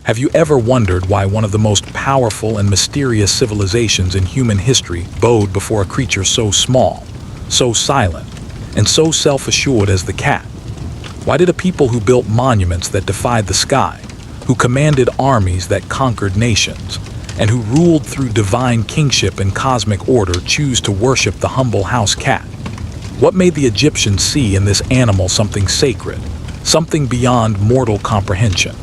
Have you ever wondered why one of the most powerful and mysterious civilizations in human history bowed before a creature so small, so silent, and so self-assured as the cat? Why did a people who built monuments that defied the sky, who commanded armies that conquered nations, and who ruled through divine kingship and cosmic order choose to worship the humble house cat? What made the Egyptians see in this animal something sacred, something beyond mortal comprehension?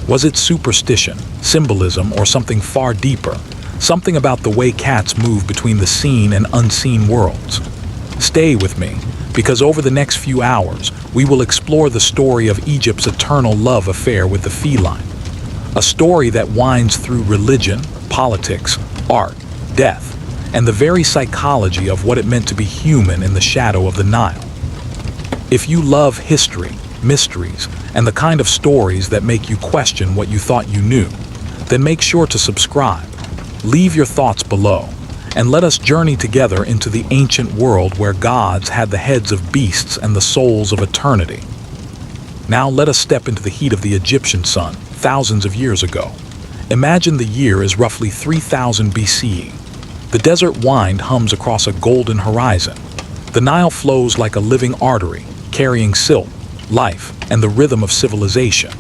Was it superstition, symbolism, or something far deeper, something about the way cats move between the seen and unseen worlds? Stay with me, because over the next few hours, we will explore the story of Egypt's eternal love affair with the feline. A story that winds through religion, politics, art, death, and the very psychology of what it meant to be human in the shadow of the Nile. If you love history, mysteries, and the kind of stories that make you question what you thought you knew, then make sure to subscribe. Leave your thoughts below, and let us journey together into the ancient world where gods had the heads of beasts and the souls of eternity. Now let us step into the heat of the Egyptian sun, thousands of years ago. Imagine the year is roughly 3000 BCE. The desert wind hums across a golden horizon. The Nile flows like a living artery, carrying silk, life, and the rhythm of civilization.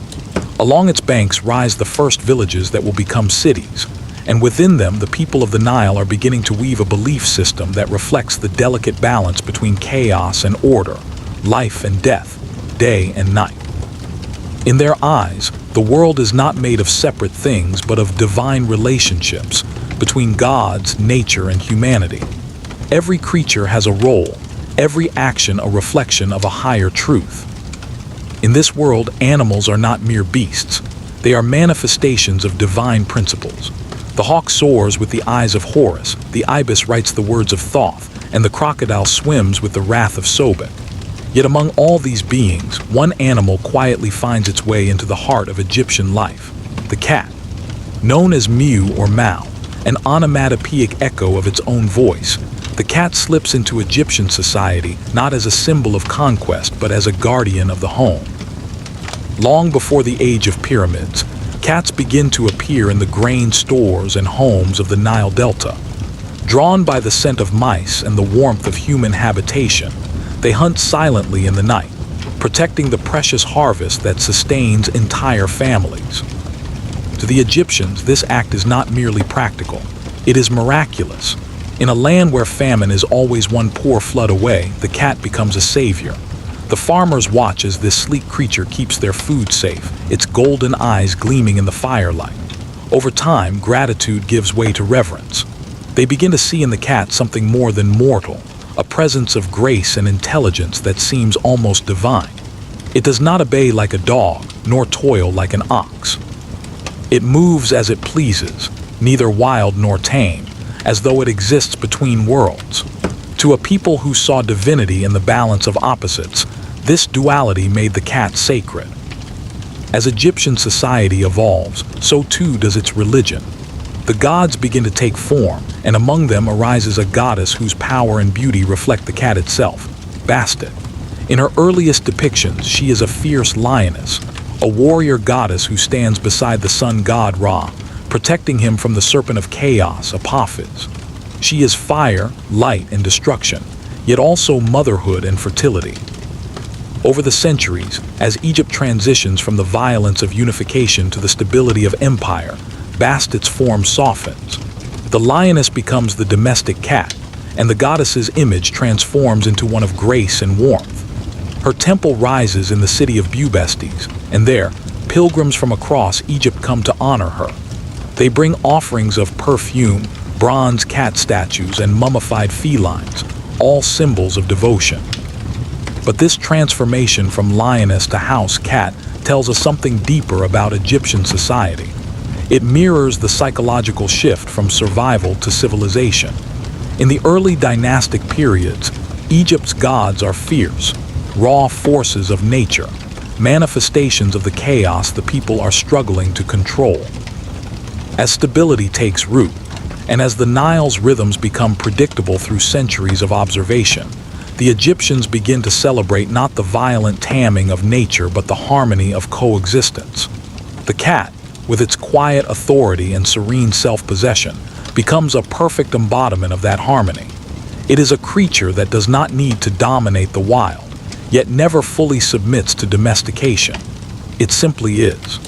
Along its banks rise the first villages that will become cities, and within them the people of the Nile are beginning to weave a belief system that reflects the delicate balance between chaos and order, life and death, day and night. In their eyes, the world is not made of separate things but of divine relationships between gods, nature, and humanity. Every creature has a role, every action a reflection of a higher truth. In this world, animals are not mere beasts. They are manifestations of divine principles. The hawk soars with the eyes of Horus, the ibis writes the words of Thoth, and the crocodile swims with the wrath of Sobek. Yet among all these beings, one animal quietly finds its way into the heart of Egyptian life: the cat. Known as Mew or Mao, an onomatopoeic echo of its own voice, the cat slips into Egyptian society not as a symbol of conquest but as a guardian of the home. Long before the age of pyramids, cats begin to appear in the grain stores and homes of the Nile Delta. Drawn by the scent of mice and the warmth of human habitation, they hunt silently in the night, protecting the precious harvest that sustains entire families. To the Egyptians, this act is not merely practical, it is miraculous. In a land where famine is always one poor flood away, the cat becomes a savior. The farmers watch as this sleek creature keeps their food safe, its golden eyes gleaming in the firelight. Over time, gratitude gives way to reverence. They begin to see in the cat something more than mortal, a presence of grace and intelligence that seems almost divine. It does not obey like a dog, nor toil like an ox. It moves as it pleases, neither wild nor tame, as though it exists between worlds. To a people who saw divinity in the balance of opposites, this duality made the cat sacred. As Egyptian society evolves, so too does its religion. The gods begin to take form, and among them arises a goddess whose power and beauty reflect the cat itself, Bastet. In her earliest depictions, she is a fierce lioness, a warrior goddess who stands beside the sun god Ra, protecting him from the serpent of chaos, Apophis. She is fire, light, and destruction, yet also motherhood and fertility. Over the centuries, as Egypt transitions from the violence of unification to the stability of empire, Bastet's form softens. The lioness becomes the domestic cat, and the goddess's image transforms into one of grace and warmth. Her temple rises in the city of Bubastes, and there, pilgrims from across Egypt come to honor her. They bring offerings of perfume, bronze cat statues, and mummified felines, all symbols of devotion. But this transformation from lioness to house cat tells us something deeper about Egyptian society. It mirrors the psychological shift from survival to civilization. In the early dynastic periods, Egypt's gods are fierce, raw forces of nature, manifestations of the chaos the people are struggling to control. As stability takes root, and as the Nile's rhythms become predictable through centuries of observation, the Egyptians begin to celebrate not the violent taming of nature but the harmony of coexistence. The cat, with its quiet authority and serene self-possession, becomes a perfect embodiment of that harmony. It is a creature that does not need to dominate the wild, yet never fully submits to domestication. It simply is.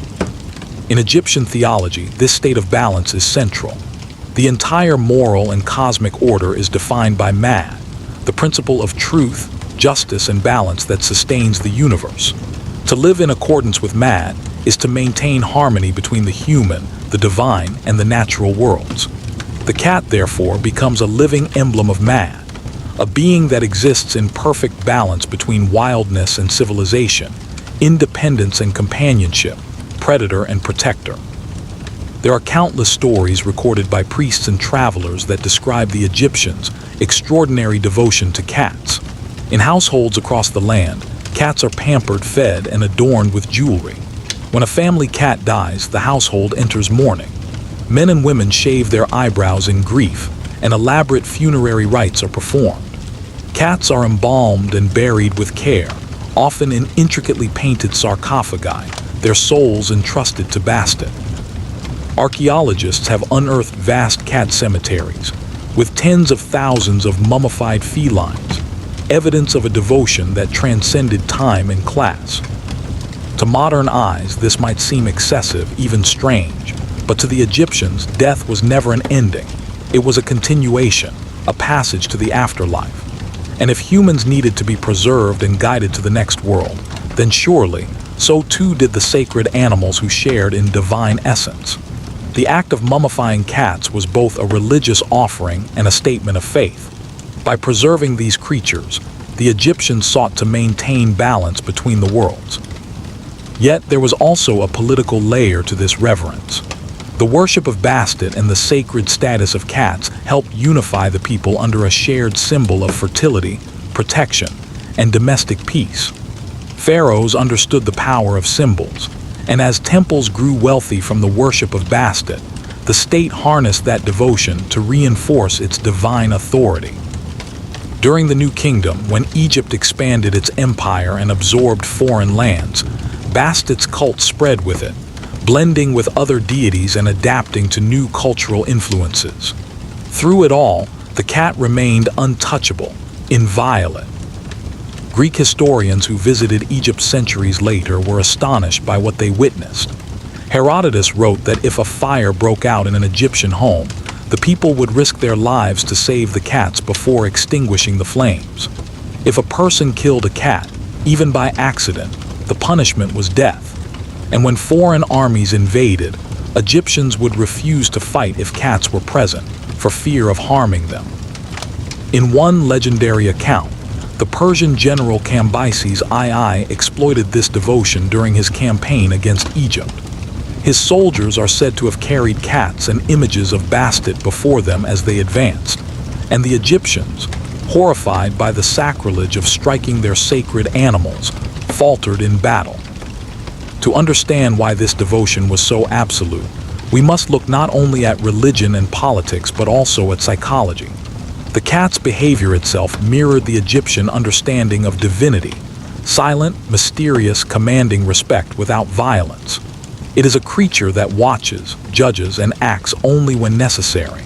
In Egyptian theology, this state of balance is central. The entire moral and cosmic order is defined by Mad, the principle of truth, justice, and balance that sustains the universe. To live in accordance with Mad is to maintain harmony between the human, the divine, and the natural worlds. The cat, therefore, becomes a living emblem of Mad, a being that exists in perfect balance between wildness and civilization, independence and companionship, predator and protector. There are countless stories recorded by priests and travelers that describe the Egyptians' extraordinary devotion to cats. In households across the land, cats are pampered, fed, and adorned with jewelry. When a family cat dies, the household enters mourning. Men and women shave their eyebrows in grief, and elaborate funerary rites are performed. Cats are embalmed and buried with care, often in intricately painted sarcophagi, their souls entrusted to Bastet. Archaeologists have unearthed vast cat cemeteries, with tens of thousands of mummified felines, evidence of a devotion that transcended time and class. To modern eyes, this might seem excessive, even strange, but to the Egyptians, death was never an ending. It was a continuation, a passage to the afterlife. And if humans needed to be preserved and guided to the next world, then surely, so too did the sacred animals who shared in divine essence. The act of mummifying cats was both a religious offering and a statement of faith. By preserving these creatures, the Egyptians sought to maintain balance between the worlds. Yet there was also a political layer to this reverence. The worship of Bastet and the sacred status of cats helped unify the people under a shared symbol of fertility, protection, and domestic peace. Pharaohs understood the power of symbols, and as temples grew wealthy from the worship of Bastet, the state harnessed that devotion to reinforce its divine authority. During the New Kingdom, when Egypt expanded its empire and absorbed foreign lands, Bastet's cult spread with it, blending with other deities and adapting to new cultural influences. Through it all, the cat remained untouchable, inviolate. Greek historians who visited Egypt centuries later were astonished by what they witnessed. Herodotus wrote that if a fire broke out in an Egyptian home, the people would risk their lives to save the cats before extinguishing the flames. If a person killed a cat, even by accident, the punishment was death. And when foreign armies invaded, Egyptians would refuse to fight if cats were present, for fear of harming them. In one legendary account, the Persian general Cambyses II exploited this devotion during his campaign against Egypt. His soldiers are said to have carried cats and images of Bastet before them as they advanced, and the Egyptians, horrified by the sacrilege of striking their sacred animals, faltered in battle. To understand why this devotion was so absolute, we must look not only at religion and politics but also at psychology. The cat's behavior itself mirrored the Egyptian understanding of divinity, silent, mysterious, commanding respect without violence. It is a creature that watches, judges, and acts only when necessary.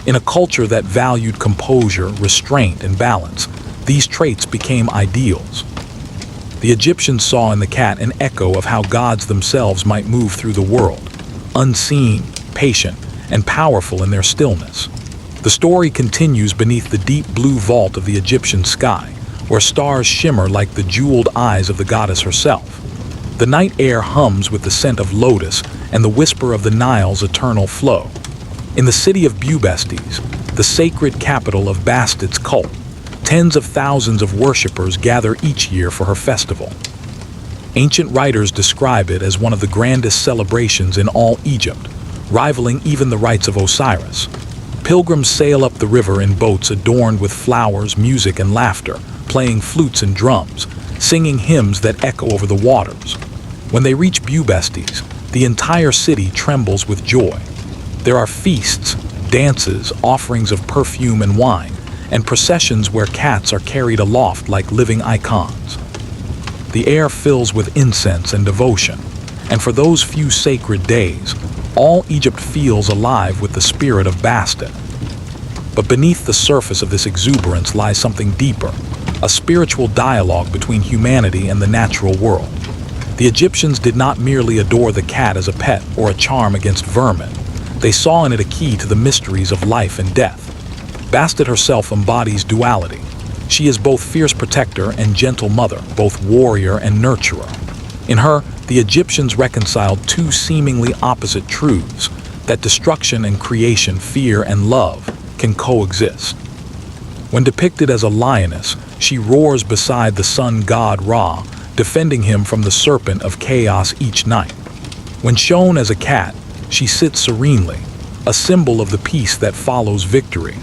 In a culture that valued composure, restraint, and balance, these traits became ideals. The Egyptians saw in the cat an echo of how gods themselves might move through the world, unseen, patient, and powerful in their stillness. The story continues beneath the deep blue vault of the Egyptian sky, where stars shimmer like the jeweled eyes of the goddess herself. The night air hums with the scent of lotus and the whisper of the Nile's eternal flow. In the city of Bubastes, the sacred capital of Bastet's cult, tens of thousands of worshippers gather each year for her festival. Ancient writers describe it as one of the grandest celebrations in all Egypt, rivaling even the rites of Osiris. Pilgrims sail up the river in boats adorned with flowers, music, and laughter, playing flutes and drums, singing hymns that echo over the waters. When they reach Bubastes, the entire city trembles with joy. There are feasts, dances, offerings of perfume and wine, and processions where cats are carried aloft like living icons. The air fills with incense and devotion, And for those few sacred days, all Egypt feels alive with the spirit of Bastet. But beneath the surface of this exuberance lies something deeper, a spiritual dialogue between humanity and the natural world. The Egyptians did not merely adore the cat as a pet or a charm against vermin. They saw in it a key to the mysteries of life and death. Bastet herself embodies duality. She is both fierce protector and gentle mother, both warrior and nurturer. In her, the Egyptians reconciled two seemingly opposite truths, that destruction and creation, fear and love, can coexist. When depicted as a lioness, she roars beside the sun god Ra, defending him from the serpent of chaos each night. When shown as a cat, she sits serenely, a symbol of the peace that follows victory.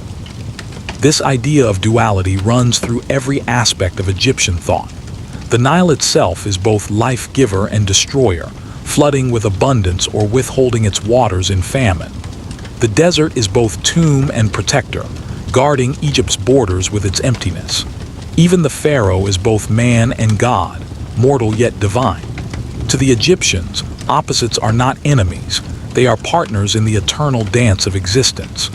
This idea of duality runs through every aspect of Egyptian thought. The Nile itself is both life-giver and destroyer, flooding with abundance or withholding its waters in famine. The desert is both tomb and protector, guarding Egypt's borders with its emptiness. Even the pharaoh is both man and god, mortal yet divine. To the Egyptians, opposites are not enemies, they are partners in the eternal dance of existence.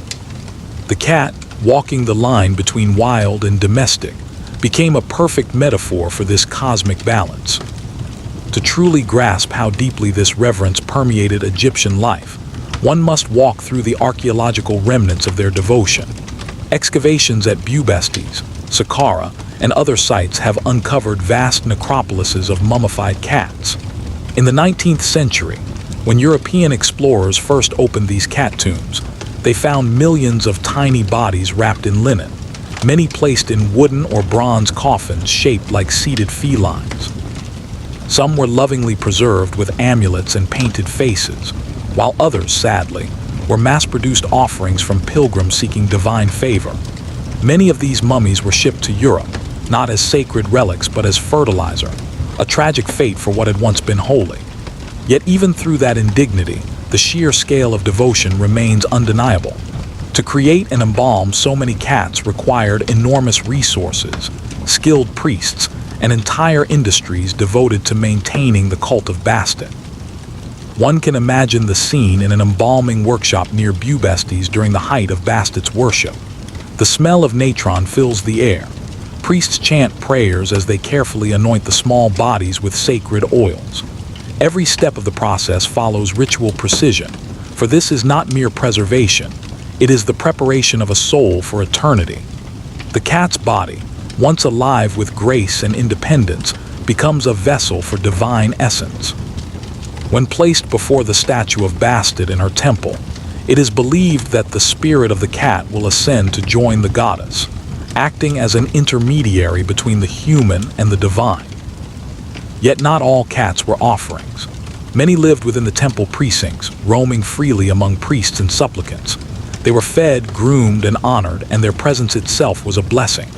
The cat, walking the line between wild and domestic, became a perfect metaphor for this cosmic balance. To truly grasp how deeply this reverence permeated Egyptian life, one must walk through the archaeological remnants of their devotion. Excavations at Bastet, Saqqara, and other sites have uncovered vast necropolises of mummified cats. In the 19th century, when European explorers first opened these cat tombs, they found millions of tiny bodies wrapped in linen, many placed in wooden or bronze coffins shaped like seated felines. Some were lovingly preserved with amulets and painted faces, while others, sadly, were mass-produced offerings from pilgrims seeking divine favor. Many of these mummies were shipped to Europe, not as sacred relics but as fertilizer, a tragic fate for what had once been holy. Yet even through that indignity, the sheer scale of devotion remains undeniable. To create and embalm so many cats required enormous resources, skilled priests, and entire industries devoted to maintaining the cult of Bastet. One can imagine the scene in an embalming workshop near Bastet during the height of Bastet's worship. The smell of natron fills the air. Priests chant prayers as they carefully anoint the small bodies with sacred oils. Every step of the process follows ritual precision, for this is not mere preservation, it is the preparation of a soul for eternity. The cat's body, once alive with grace and independence, becomes a vessel for divine essence. When placed before the statue of Bastet in her temple, it is believed that the spirit of the cat will ascend to join the goddess, acting as an intermediary between the human and the divine. Yet not all cats were offerings. Many lived within the temple precincts, roaming freely among priests and supplicants. They were fed, groomed, and honored, and their presence itself was a blessing.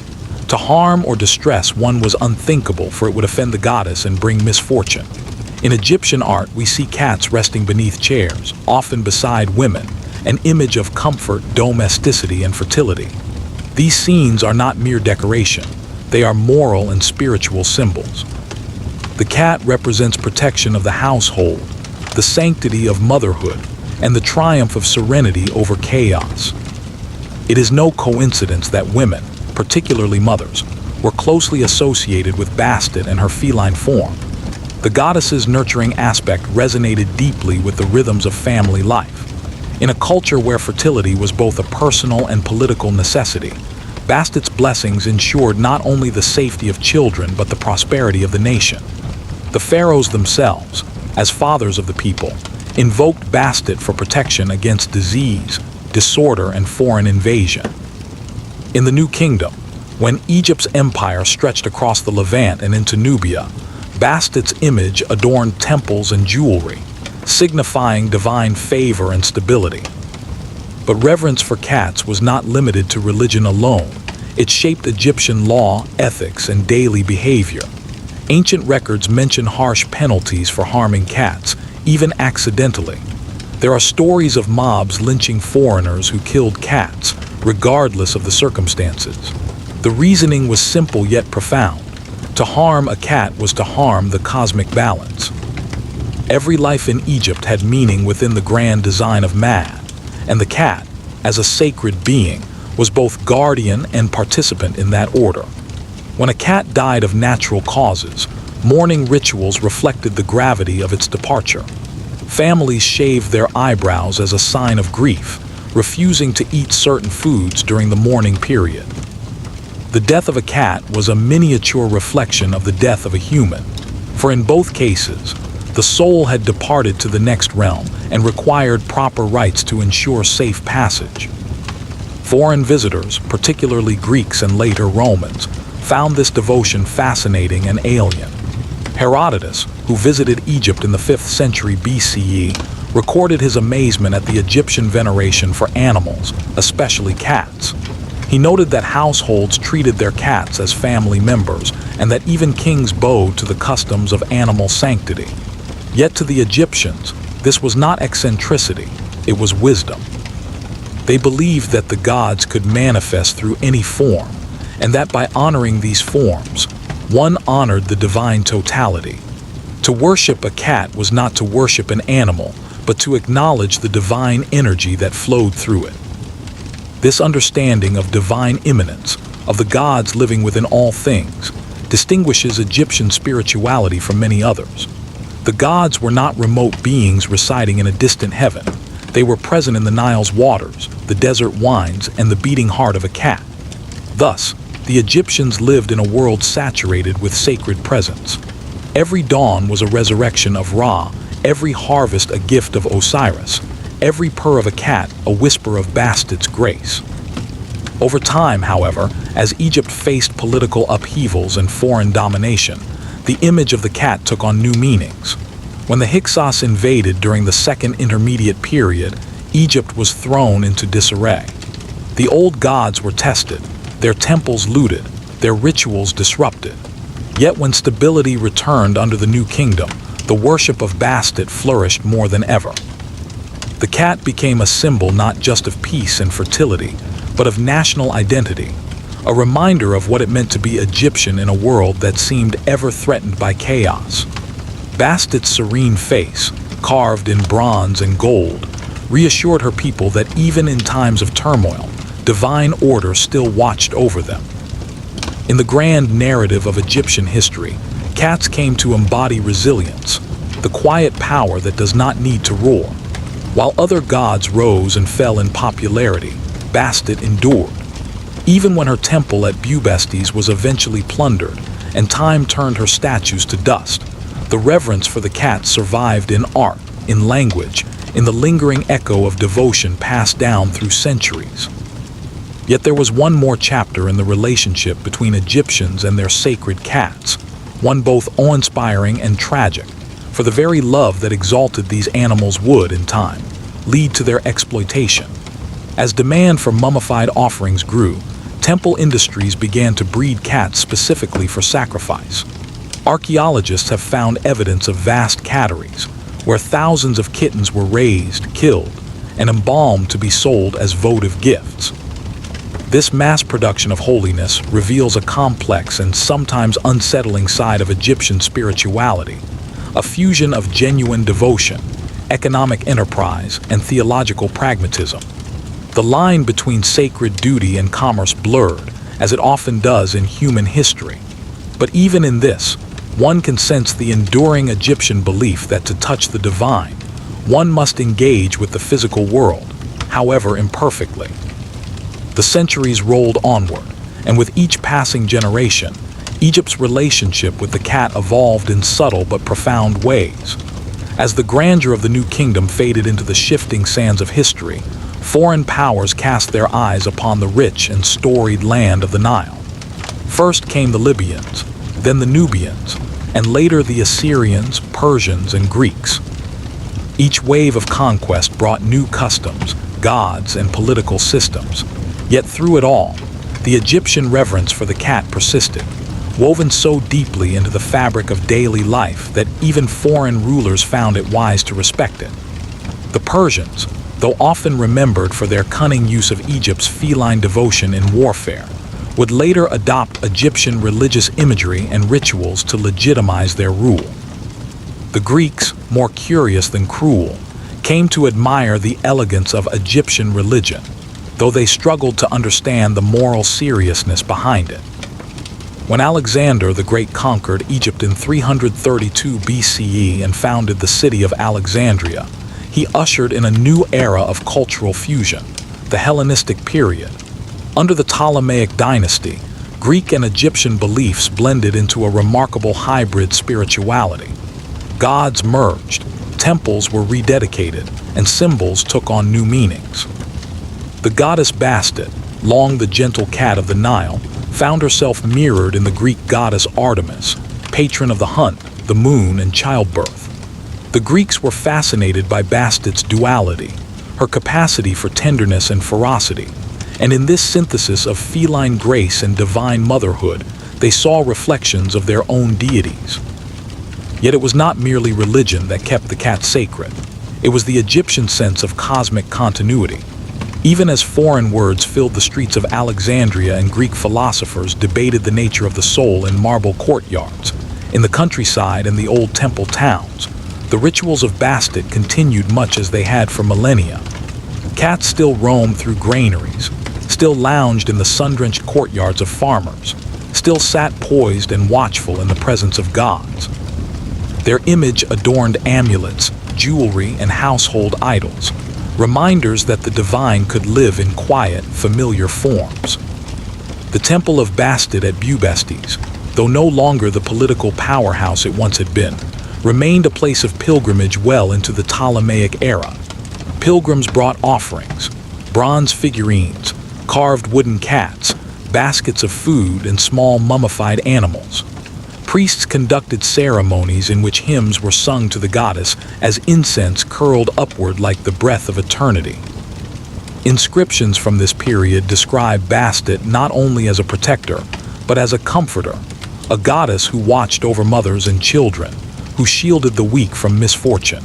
To harm or distress one was unthinkable, for it would offend the goddess and bring misfortune. In Egyptian art, we see cats resting beneath chairs, often beside women, an image of comfort, domesticity, and fertility. These scenes are not mere decoration. They are moral and spiritual symbols. The cat represents protection of the household, the sanctity of motherhood, and the triumph of serenity over chaos. It is no coincidence that women, particularly mothers, were closely associated with Bastet and her feline form. The goddess's nurturing aspect resonated deeply with the rhythms of family life. In a culture where fertility was both a personal and political necessity, Bastet's blessings ensured not only the safety of children but the prosperity of the nation. The pharaohs themselves, as fathers of the people, invoked Bastet for protection against disease, disorder, and foreign invasion. In the New Kingdom, when Egypt's empire stretched across the Levant and into Nubia, Bastet's image adorned temples and jewelry, signifying divine favor and stability. But reverence for cats was not limited to religion alone. It shaped Egyptian law, ethics, and daily behavior. Ancient records mention harsh penalties for harming cats, even accidentally. There are stories of mobs lynching foreigners who killed cats, regardless of the circumstances. The reasoning was simple yet profound. To harm a cat was to harm the cosmic balance. Every life in Egypt had meaning within the grand design of man, and the cat, as a sacred being, was both guardian and participant in that order. When a cat died of natural causes, mourning rituals reflected the gravity of its departure. Families shaved their eyebrows as a sign of grief, refusing to eat certain foods during the mourning period. The death of a cat was a miniature reflection of the death of a human, for in both cases, the soul had departed to the next realm and required proper rites to ensure safe passage. Foreign visitors, particularly Greeks and later Romans, found this devotion fascinating and alien. Herodotus, who visited Egypt in the 5th century BCE, recorded his amazement at the Egyptian veneration for animals, especially cats. He noted that households treated their cats as family members, and that even kings bowed to the customs of animal sanctity. Yet to the Egyptians, this was not eccentricity, it was wisdom. They believed that the gods could manifest through any form, and that by honoring these forms, one honored the divine totality. To worship a cat was not to worship an animal, but to acknowledge the divine energy that flowed through it. This understanding of divine immanence, of the gods living within all things, distinguishes Egyptian spirituality from many others. The gods were not remote beings residing in a distant heaven. They were present in the Nile's waters, the desert winds, and the beating heart of a cat. Thus, the Egyptians lived in a world saturated with sacred presence. Every dawn was a resurrection of Ra, every harvest a gift of Osiris, every purr of a cat a whisper of Bastet's grace. Over time, however, as Egypt faced political upheavals and foreign domination, the image of the cat took on new meanings. When the Hyksos invaded during the Second Intermediate Period, Egypt was thrown into disarray. The old gods were tested, their temples looted, their rituals disrupted. Yet when stability returned under the new kingdom, the worship of Bastet flourished more than ever. The cat became a symbol not just of peace and fertility, but of national identity, a reminder of what it meant to be Egyptian in a world that seemed ever threatened by chaos. Bastet's serene face, carved in bronze and gold, reassured her people that even in times of turmoil, divine order still watched over them. In the grand narrative of Egyptian history, cats came to embody resilience, the quiet power that does not need to roar. While other gods rose and fell in popularity, Bastet endured. Even when her temple at Bubastes was eventually plundered and time turned her statues to dust, the reverence for the cat survived in art, in language, in the lingering echo of devotion passed down through centuries. Yet there was one more chapter in the relationship between Egyptians and their sacred cats, one both awe-inspiring and tragic, for the very love that exalted these animals would, in time, lead to their exploitation. As demand for mummified offerings grew, temple industries began to breed cats specifically for sacrifice. Archaeologists have found evidence of vast catteries, where thousands of kittens were raised, killed, and embalmed to be sold as votive gifts. This mass production of holiness reveals a complex and sometimes unsettling side of Egyptian spirituality, a fusion of genuine devotion, economic enterprise, and theological pragmatism. The line between sacred duty and commerce blurred, as it often does in human history. But even in this, one can sense the enduring Egyptian belief that to touch the divine, one must engage with the physical world, however imperfectly. The centuries rolled onward, and with each passing generation, Egypt's relationship with the cat evolved in subtle but profound ways. As the grandeur of the new kingdom faded into the shifting sands of history, foreign powers cast their eyes upon the rich and storied land of the Nile. First came the Libyans, then the Nubians, and later the Assyrians, Persians, and Greeks. Each wave of conquest brought new customs, gods, and political systems. Yet through it all, the Egyptian reverence for the cat persisted, woven so deeply into the fabric of daily life that even foreign rulers found it wise to respect it. The Persians, though often remembered for their cunning use of Egypt's feline devotion in warfare, would later adopt Egyptian religious imagery and rituals to legitimize their rule. The Greeks, more curious than cruel, came to admire the elegance of Egyptian religion, though they struggled to understand the moral seriousness behind it. When Alexander the Great conquered Egypt in 332 BCE and founded the city of Alexandria, he ushered in a new era of cultural fusion, the Hellenistic period. Under the Ptolemaic dynasty, Greek and Egyptian beliefs blended into a remarkable hybrid spirituality. Gods merged, temples were rededicated, and symbols took on new meanings. The goddess Bastet, long the gentle cat of the Nile, found herself mirrored in the Greek goddess Artemis, patron of the hunt, the moon, and childbirth. The Greeks were fascinated by Bastet's duality, her capacity for tenderness and ferocity, and in this synthesis of feline grace and divine motherhood, they saw reflections of their own deities. Yet it was not merely religion that kept the cat sacred. It was the Egyptian sense of cosmic continuity. Even as foreign words filled the streets of Alexandria and Greek philosophers debated the nature of the soul in marble courtyards, in the countryside and the old temple towns, the rituals of Bastet continued much as they had for millennia. Cats still roamed through granaries, still lounged in the sun-drenched courtyards of farmers, still sat poised and watchful in the presence of gods. Their image adorned amulets, jewelry, and household idols, reminders that the divine could live in quiet, familiar forms. The temple of Bastet at Bubastes, though no longer the political powerhouse it once had been, remained a place of pilgrimage well into the Ptolemaic era. Pilgrims brought offerings, bronze figurines, carved wooden cats, baskets of food, and small mummified animals. Priests conducted ceremonies in which hymns were sung to the goddess as incense curled upward like the breath of eternity. Inscriptions from this period describe Bastet not only as a protector, but as a comforter, a goddess who watched over mothers and children, who shielded the weak from misfortune.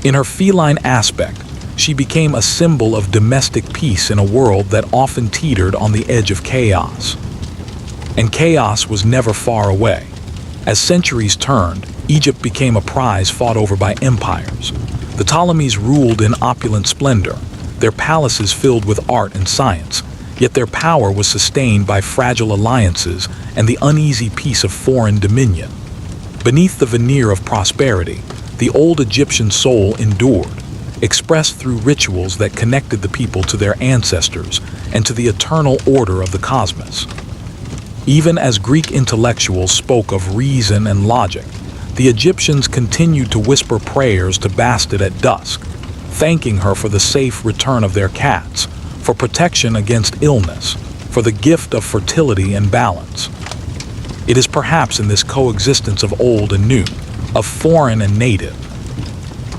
In her feline aspect, she became a symbol of domestic peace in a world that often teetered on the edge of chaos. And chaos was never far away. As centuries turned, Egypt became a prize fought over by empires. The Ptolemies ruled in opulent splendor, their palaces filled with art and science, yet their power was sustained by fragile alliances and the uneasy peace of foreign dominion. Beneath the veneer of prosperity, the old Egyptian soul endured, expressed through rituals that connected the people to their ancestors and to the eternal order of the cosmos. Even as Greek intellectuals spoke of reason and logic, the Egyptians continued to whisper prayers to Bastet at dusk, thanking her for the safe return of their cats, for protection against illness, for the gift of fertility and balance. It is perhaps in this coexistence of old and new, of foreign and native,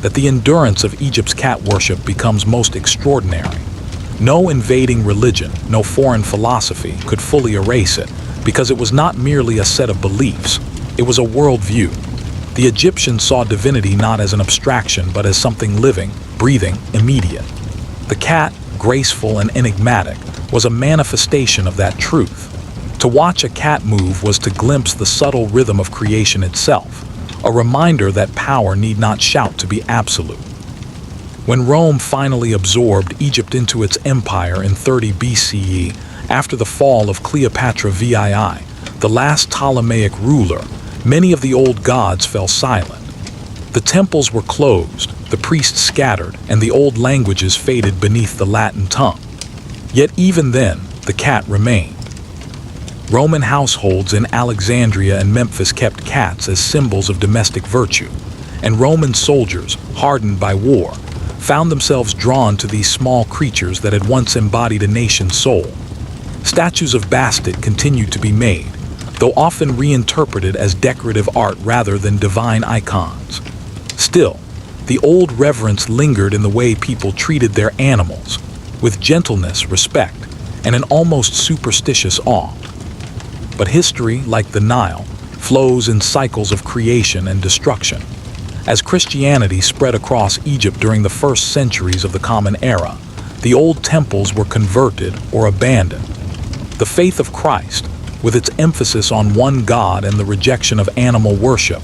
that the endurance of Egypt's cat worship becomes most extraordinary. No invading religion, no foreign philosophy could fully erase it, because it was not merely a set of beliefs, it was a worldview. The Egyptians saw divinity not as an abstraction, but as something living, breathing, immediate. The cat, graceful and enigmatic, was a manifestation of that truth. To watch a cat move was to glimpse the subtle rhythm of creation itself, a reminder that power need not shout to be absolute. When Rome finally absorbed Egypt into its empire in 30 BCE, after the fall of Cleopatra VII, the last Ptolemaic ruler, many of the old gods fell silent. The temples were closed, the priests scattered, and the old languages faded beneath the Latin tongue. Yet even then, the cat remained. Roman households in Alexandria and Memphis kept cats as symbols of domestic virtue, and Roman soldiers, hardened by war, found themselves drawn to these small creatures that had once embodied a nation's soul. Statues of Bastet continued to be made, though often reinterpreted as decorative art rather than divine icons. Still, the old reverence lingered in the way people treated their animals, with gentleness, respect, and an almost superstitious awe. But history, like the Nile, flows in cycles of creation and destruction. As Christianity spread across Egypt during the first centuries of the Common Era, the old temples were converted or abandoned. The faith of Christ, with its emphasis on one God and the rejection of animal worship,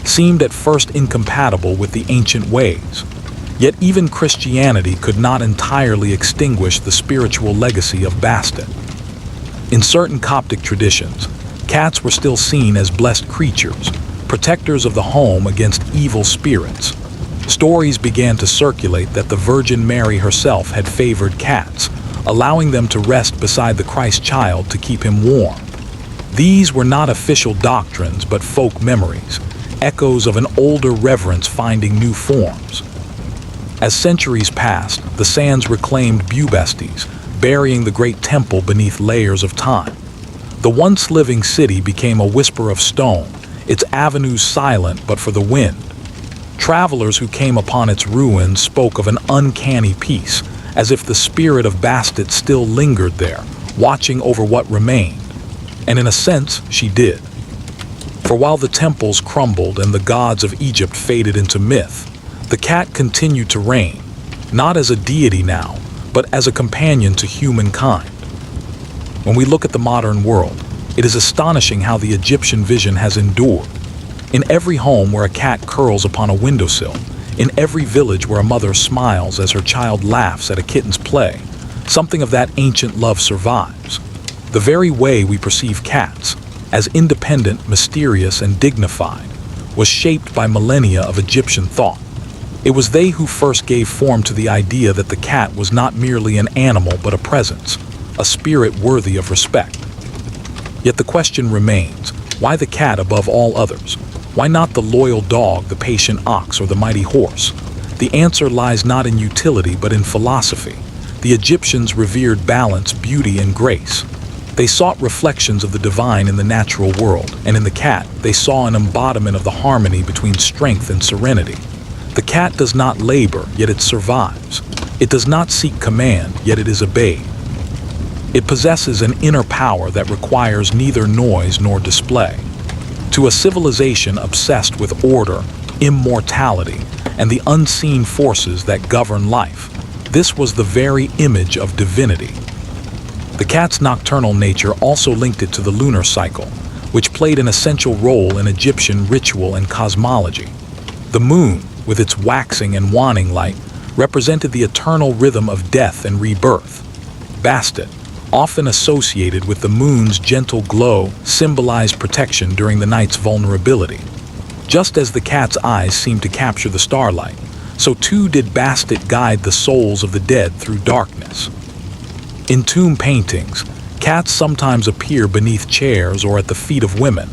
seemed at first incompatible with the ancient ways. Yet even Christianity could not entirely extinguish the spiritual legacy of Bastet. In certain Coptic traditions, cats were still seen as blessed creatures, protectors of the home against evil spirits. Stories began to circulate that the Virgin Mary herself had favored cats, allowing them to rest beside the Christ child to keep him warm. These were not official doctrines but folk memories, echoes of an older reverence finding new forms. As centuries passed, the sands reclaimed Bubastes, burying the great temple beneath layers of time. The once living city became a whisper of stone, its avenues silent but for the wind. Travelers who came upon its ruins spoke of an uncanny peace, as if the spirit of Bastet still lingered there, watching over what remained. And in a sense, she did. For while the temples crumbled and the gods of Egypt faded into myth, the cat continued to reign, not as a deity now, but as a companion to humankind. When we look at the modern world, it is astonishing how the Egyptian vision has endured. In every home where a cat curls upon a windowsill, in every village where a mother smiles as her child laughs at a kitten's play, something of that ancient love survives. The very way we perceive cats, as independent, mysterious, and dignified, was shaped by millennia of Egyptian thought. It was they who first gave form to the idea that the cat was not merely an animal but a presence, a spirit worthy of respect. Yet the question remains, why the cat above all others? Why not the loyal dog, the patient ox, or the mighty horse? The answer lies not in utility but in philosophy. The Egyptians revered balance, beauty, and grace. They sought reflections of the divine in the natural world, and in the cat, they saw an embodiment of the harmony between strength and serenity. The cat does not labor, yet it survives. It does not seek command, yet it is obeyed. It possesses an inner power that requires neither noise nor display. To a civilization obsessed with order, immortality, and the unseen forces that govern life, this was the very image of divinity. The cat's nocturnal nature also linked it to the lunar cycle, which played an essential role in Egyptian ritual and cosmology. The moon, with its waxing and waning light, represented the eternal rhythm of death and rebirth. Bastet, often associated with the moon's gentle glow, symbolized protection during the night's vulnerability. Just as the cat's eyes seemed to capture the starlight, so too did Bastet guide the souls of the dead through darkness. In tomb paintings, cats sometimes appear beneath chairs or at the feet of women,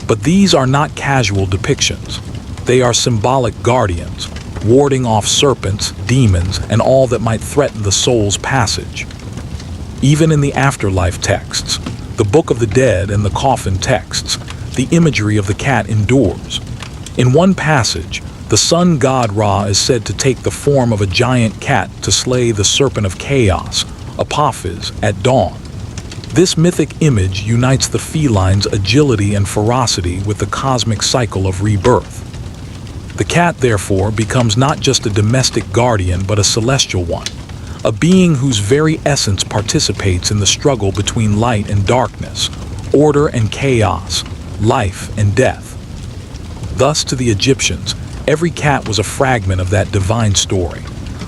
but these are not casual depictions. They are symbolic guardians, warding off serpents, demons, and all that might threaten the soul's passage. Even in the afterlife texts, the Book of the Dead and the coffin texts, the imagery of the cat endures. In one passage, the sun god Ra is said to take the form of a giant cat to slay the serpent of chaos, Apophis, at dawn. This mythic image unites the feline's agility and ferocity with the cosmic cycle of rebirth. The cat, therefore, becomes not just a domestic guardian but a celestial one, a being whose very essence participates in the struggle between light and darkness, order and chaos, life and death. Thus, to the Egyptians, every cat was a fragment of that divine story,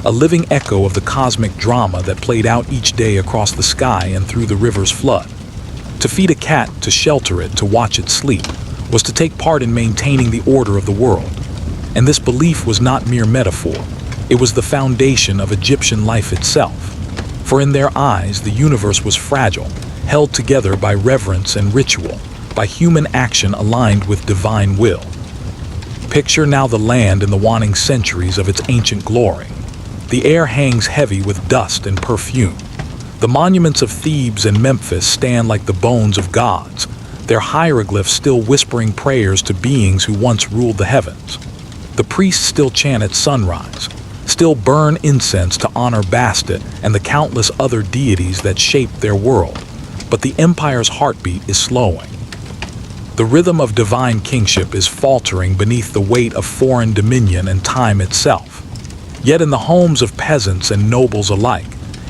a living echo of the cosmic drama that played out each day across the sky and through the river's flood. To feed a cat, to shelter it, to watch it sleep, was to take part in maintaining the order of the world. And this belief was not mere metaphor. It was the foundation of Egyptian life itself. For in their eyes, the universe was fragile, held together by reverence and ritual, by human action aligned with divine will. Picture now the land in the waning centuries of its ancient glory. The air hangs heavy with dust and perfume. The monuments of Thebes and Memphis stand like the bones of gods, their hieroglyphs still whispering prayers to beings who once ruled the heavens. The priests still chant at sunrise, still burn incense to honor Bastet and the countless other deities that shaped their world, but the empire's heartbeat is slowing. The rhythm of divine kingship is faltering beneath the weight of foreign dominion and time itself. Yet in the homes of peasants and nobles alike,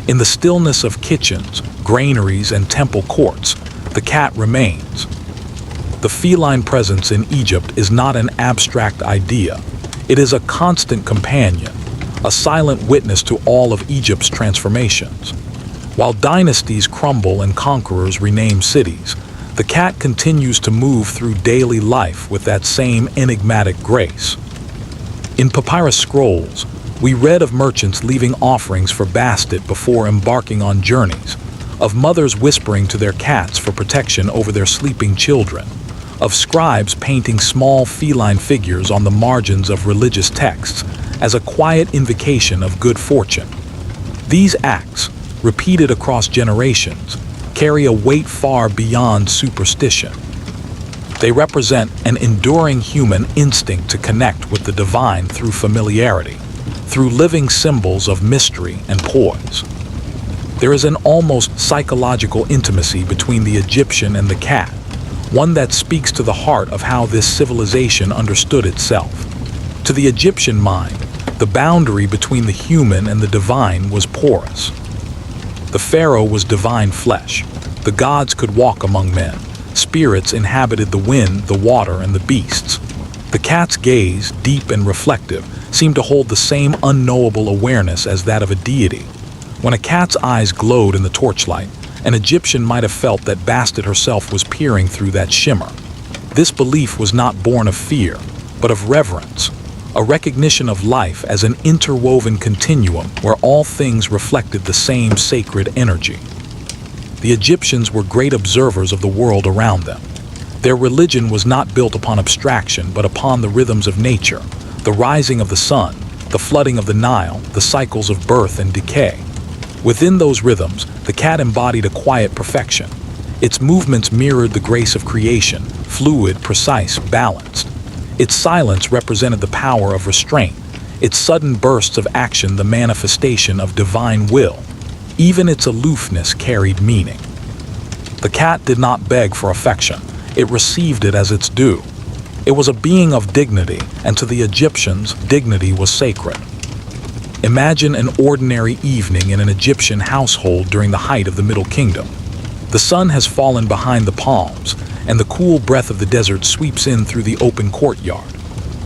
in the stillness of kitchens, granaries, and temple courts, the cat remains. The feline presence in Egypt is not an abstract idea. It is a constant companion, a silent witness to all of Egypt's transformations. While dynasties crumble and conquerors rename cities, the cat continues to move through daily life with that same enigmatic grace. In papyrus scrolls, we read of merchants leaving offerings for Bastet before embarking on journeys, of mothers whispering to their cats for protection over their sleeping children, of scribes painting small feline figures on the margins of religious texts as a quiet invocation of good fortune. These acts, repeated across generations, carry a weight far beyond superstition. They represent an enduring human instinct to connect with the divine through familiarity, through living symbols of mystery and poise. There is an almost psychological intimacy between the Egyptian and the cat, one that speaks to the heart of how this civilization understood itself. To the Egyptian mind, the boundary between the human and the divine was porous. The pharaoh was divine flesh. The gods could walk among men. Spirits inhabited the wind, the water, and the beasts. The cat's gaze, deep and reflective, seemed to hold the same unknowable awareness as that of a deity. When a cat's eyes glowed in the torchlight, an Egyptian might have felt that Bastet herself was peering through that shimmer. This belief was not born of fear, but of reverence, a recognition of life as an interwoven continuum where all things reflected the same sacred energy. The Egyptians were great observers of the world around them. Their religion was not built upon abstraction, but upon the rhythms of nature, the rising of the sun, the flooding of the Nile, the cycles of birth and decay. Within those rhythms, the cat embodied a quiet perfection. Its movements mirrored the grace of creation, fluid, precise, balanced. Its silence represented the power of restraint, its sudden bursts of action the manifestation of divine will. Even its aloofness carried meaning. The cat did not beg for affection, it received it as its due. It was a being of dignity, and to the Egyptians, dignity was sacred. Imagine an ordinary evening in an Egyptian household during the height of the Middle Kingdom. The sun has fallen behind the palms, and the cool breath of the desert sweeps in through the open courtyard.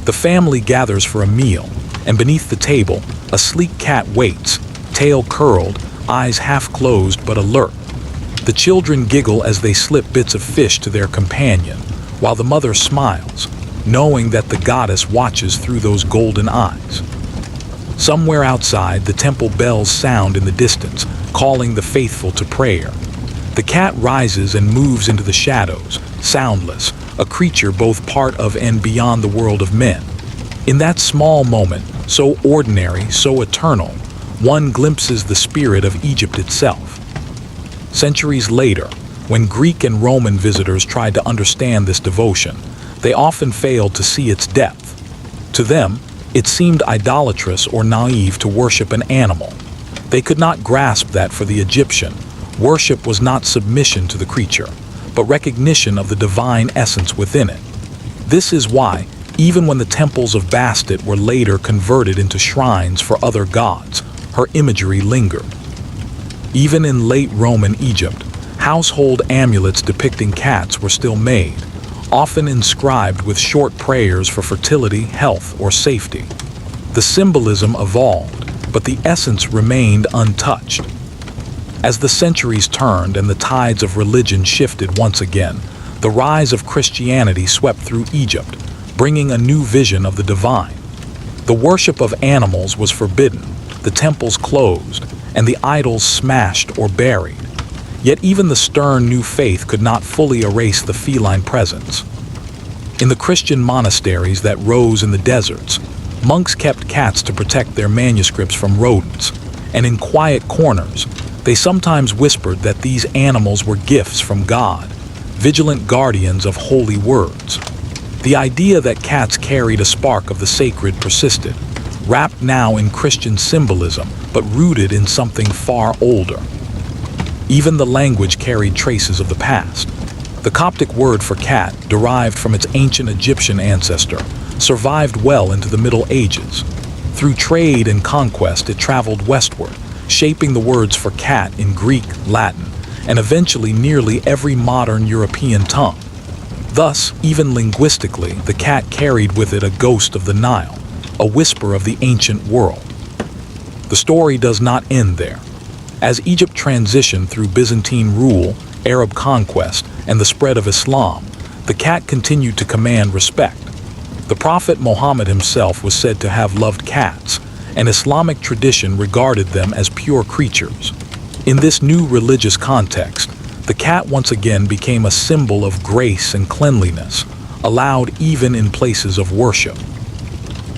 The family gathers for a meal, and beneath the table, a sleek cat waits, tail curled, eyes half closed but alert. The children giggle as they slip bits of fish to their companion, while the mother smiles, knowing that the goddess watches through those golden eyes. Somewhere outside, the temple bells sound in the distance, calling the faithful to prayer. The cat rises and moves into the shadows, soundless, a creature both part of and beyond the world of men. In that small moment, so ordinary, so eternal, one glimpses the spirit of Egypt itself. Centuries later, when Greek and Roman visitors tried to understand this devotion, they often failed to see its depth. To them, it seemed idolatrous or naive to worship an animal. They could not grasp that for the Egyptian, worship was not submission to the creature, but recognition of the divine essence within it. This is why, even when the temples of Bastet were later converted into shrines for other gods, her imagery lingered. Even in late Roman Egypt, household amulets depicting cats were still made, often inscribed with short prayers for fertility, health, or safety. The symbolism evolved, but the essence remained untouched. As the centuries turned and the tides of religion shifted once again, the rise of Christianity swept through Egypt, bringing a new vision of the divine. The worship of animals was forbidden, the temples closed, and the idols smashed or buried. Yet even the stern new faith could not fully erase the feline presence. In the Christian monasteries that rose in the deserts, monks kept cats to protect their manuscripts from rodents, and in quiet corners, they sometimes whispered that these animals were gifts from God, vigilant guardians of holy words. The idea that cats carried a spark of the sacred persisted, wrapped now in Christian symbolism, but rooted in something far older. Even the language carried traces of the past. The Coptic word for cat, derived from its ancient Egyptian ancestor, survived well into the Middle Ages. Through trade and conquest, it traveled westward, shaping the words for cat in Greek, Latin, and eventually nearly every modern European tongue. Thus, even linguistically, the cat carried with it a ghost of the Nile, a whisper of the ancient world. The story does not end there. As Egypt transitioned through Byzantine rule, Arab conquest, and the spread of Islam, the cat continued to command respect. The Prophet Muhammad himself was said to have loved cats, and Islamic tradition regarded them as pure creatures. In this new religious context, the cat once again became a symbol of grace and cleanliness, allowed even in places of worship.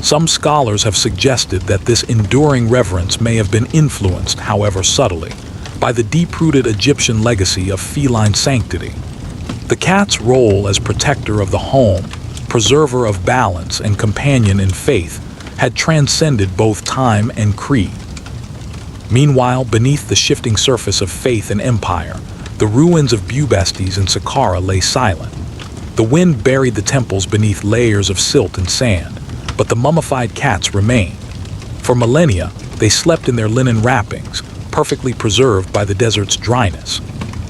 Some scholars have suggested that this enduring reverence may have been influenced, however subtly, by the deep-rooted Egyptian legacy of feline sanctity. The cat's role as protector of the home, preserver of balance, and companion in faith had transcended both time and creed. Meanwhile, beneath the shifting surface of faith and empire, the ruins of Bastet and Saqqara lay silent. The wind buried the temples beneath layers of silt and sand, but the mummified cats remained. For millennia, they slept in their linen wrappings, perfectly preserved by the desert's dryness.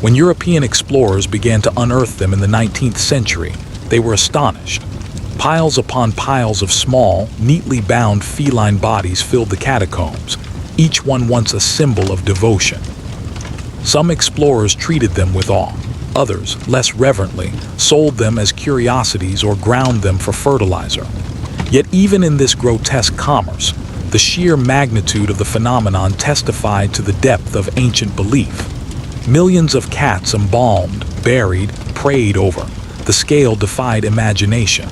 When European explorers began to unearth them in the 19th century, they were astonished. Piles upon piles of small, neatly bound feline bodies filled the catacombs, each one once a symbol of devotion. Some explorers treated them with awe. Others, less reverently, sold them as curiosities or ground them for fertilizer. Yet even in this grotesque commerce, the sheer magnitude of the phenomenon testified to the depth of ancient belief. Millions of cats embalmed, buried, prayed over. The scale defied imagination.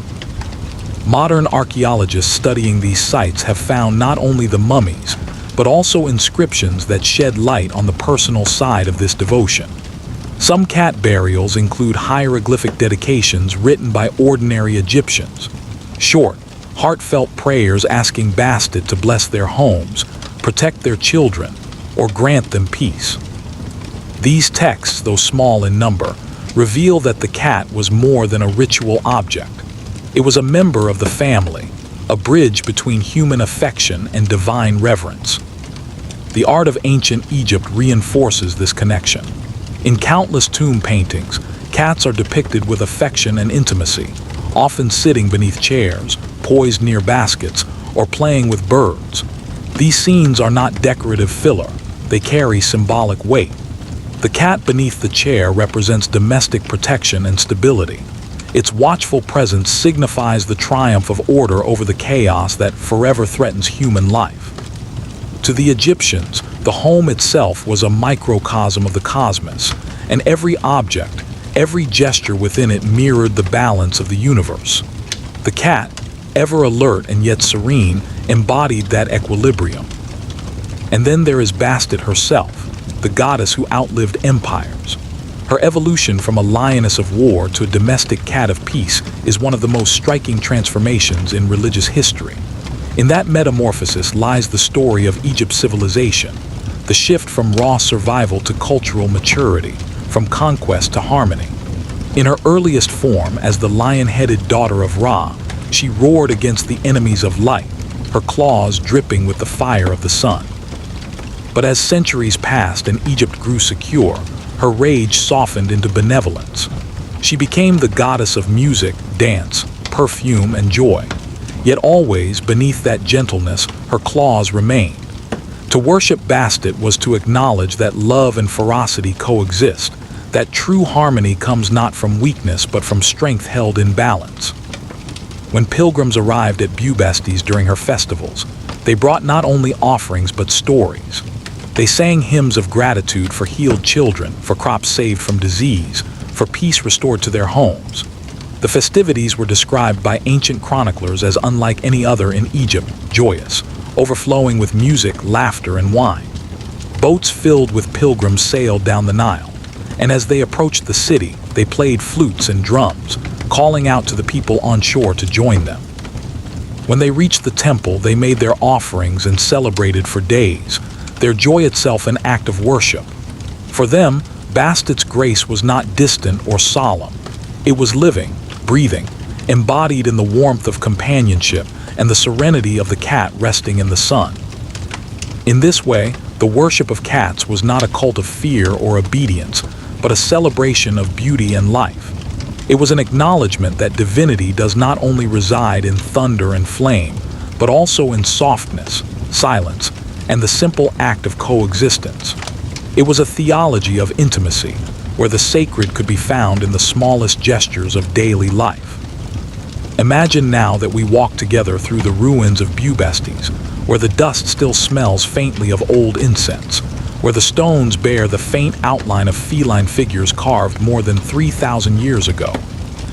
Modern archaeologists studying these sites have found not only the mummies, but also inscriptions that shed light on the personal side of this devotion. Some cat burials include hieroglyphic dedications written by ordinary Egyptians. Short, heartfelt prayers asking Bastet to bless their homes, protect their children, or grant them peace. These texts, though small in number, reveal that the cat was more than a ritual object. It was a member of the family, a bridge between human affection and divine reverence. The art of ancient Egypt reinforces this connection. In countless tomb paintings, cats are depicted with affection and intimacy, often sitting beneath chairs, poised near baskets, or playing with birds. These scenes are not decorative filler, they carry symbolic weight. The cat beneath the chair represents domestic protection and stability. Its watchful presence signifies the triumph of order over the chaos that forever threatens human life. To the Egyptians, the home itself was a microcosm of the cosmos, and every object, every gesture within it mirrored the balance of the universe. The cat, ever alert and yet serene, embodied that equilibrium. And then there is Bastet herself, the goddess who outlived empires. Her evolution from a lioness of war to a domestic cat of peace is one of the most striking transformations in religious history. In that metamorphosis lies the story of Egypt's civilization, the shift from raw survival to cultural maturity, from conquest to harmony. In her earliest form as the lion-headed daughter of Ra, she roared against the enemies of light, her claws dripping with the fire of the sun. But as centuries passed and Egypt grew secure, her rage softened into benevolence. She became the goddess of music, dance, perfume, and joy. Yet always, beneath that gentleness, her claws remained. To worship Bastet was to acknowledge that love and ferocity coexist, that true harmony comes not from weakness but from strength held in balance. When pilgrims arrived at Bastet during her festivals, they brought not only offerings but stories. They sang hymns of gratitude for healed children, for crops saved from disease, for peace restored to their homes. The festivities were described by ancient chroniclers as unlike any other in Egypt, joyous, overflowing with music, laughter, and wine. Boats filled with pilgrims sailed down the Nile, and as they approached the city, they played flutes and drums, calling out to the people on shore to join them. When they reached the temple, they made their offerings and celebrated for days, their joy itself an act of worship. For them, Bastet's grace was not distant or solemn. It was living, breathing, embodied in the warmth of companionship and the serenity of the cat resting in the sun. In this way, the worship of cats was not a cult of fear or obedience, but a celebration of beauty and life. It was an acknowledgement that divinity does not only reside in thunder and flame, but also in softness, silence, and the simple act of coexistence. It was a theology of intimacy, where the sacred could be found in the smallest gestures of daily life. Imagine now that we walk together through the ruins of Bastet, where the dust still smells faintly of old incense, where the stones bear the faint outline of feline figures carved more than 3,000 years ago.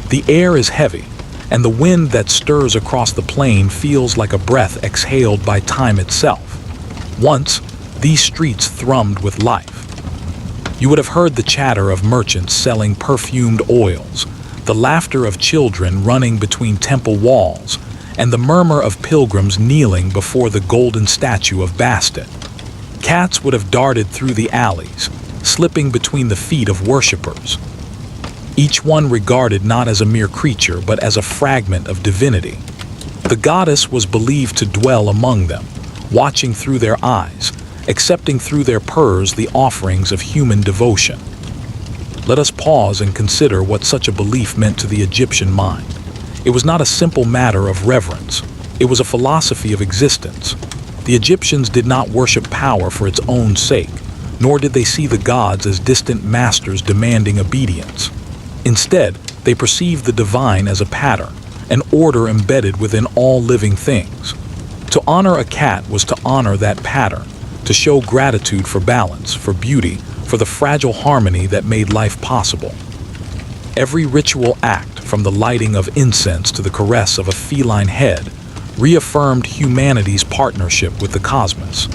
The air is heavy, and the wind that stirs across the plain feels like a breath exhaled by time itself. Once, these streets thrummed with life. You would have heard the chatter of merchants selling perfumed oils, the laughter of children running between temple walls, and the murmur of pilgrims kneeling before the golden statue of Bastet. Cats would have darted through the alleys, slipping between the feet of worshippers, each one regarded not as a mere creature but as a fragment of divinity. The goddess was believed to dwell among them, watching through their eyes, accepting through their purrs the offerings of human devotion. Let us pause and consider what such a belief meant to the Egyptian mind. It was not a simple matter of reverence. It was a philosophy of existence. The Egyptians did not worship power for its own sake, nor did they see the gods as distant masters demanding obedience. Instead, they perceived the divine as a pattern, an order embedded within all living things. To honor a cat was to honor that pattern, to show gratitude for balance, for beauty, for the fragile harmony that made life possible. Every ritual act, from the lighting of incense to the caress of a feline head, reaffirmed humanity's partnership with the cosmos.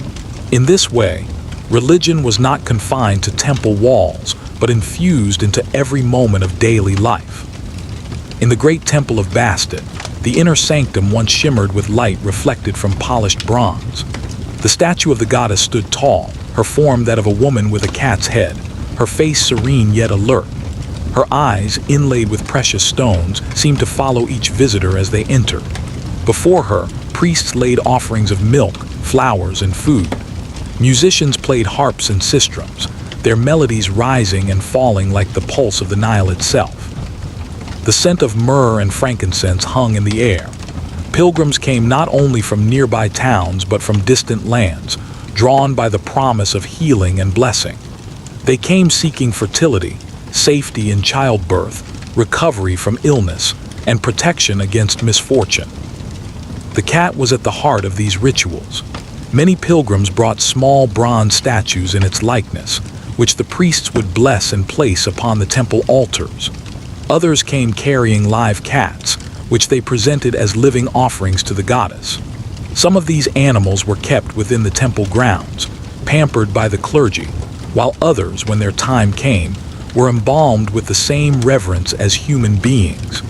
In this way, religion was not confined to temple walls, but infused into every moment of daily life. In the great temple of Bastet, the inner sanctum once shimmered with light reflected from polished bronze. The statue of the goddess stood tall, her form that of a woman with a cat's head, her face serene yet alert. Her eyes, inlaid with precious stones, seemed to follow each visitor as they entered. Before her, priests laid offerings of milk, flowers, and food. Musicians played harps and sistrums, their melodies rising and falling like the pulse of the Nile itself. The scent of myrrh and frankincense hung in the air. Pilgrims came not only from nearby towns but from distant lands, drawn by the promise of healing and blessing. They came seeking fertility, safety in childbirth, recovery from illness, and protection against misfortune. The cat was at the heart of these rituals. Many pilgrims brought small bronze statues in its likeness, which the priests would bless and place upon the temple altars. Others came carrying live cats, which they presented as living offerings to the goddess. Some of these animals were kept within the temple grounds, pampered by the clergy, while others, when their time came, were embalmed with the same reverence as human beings.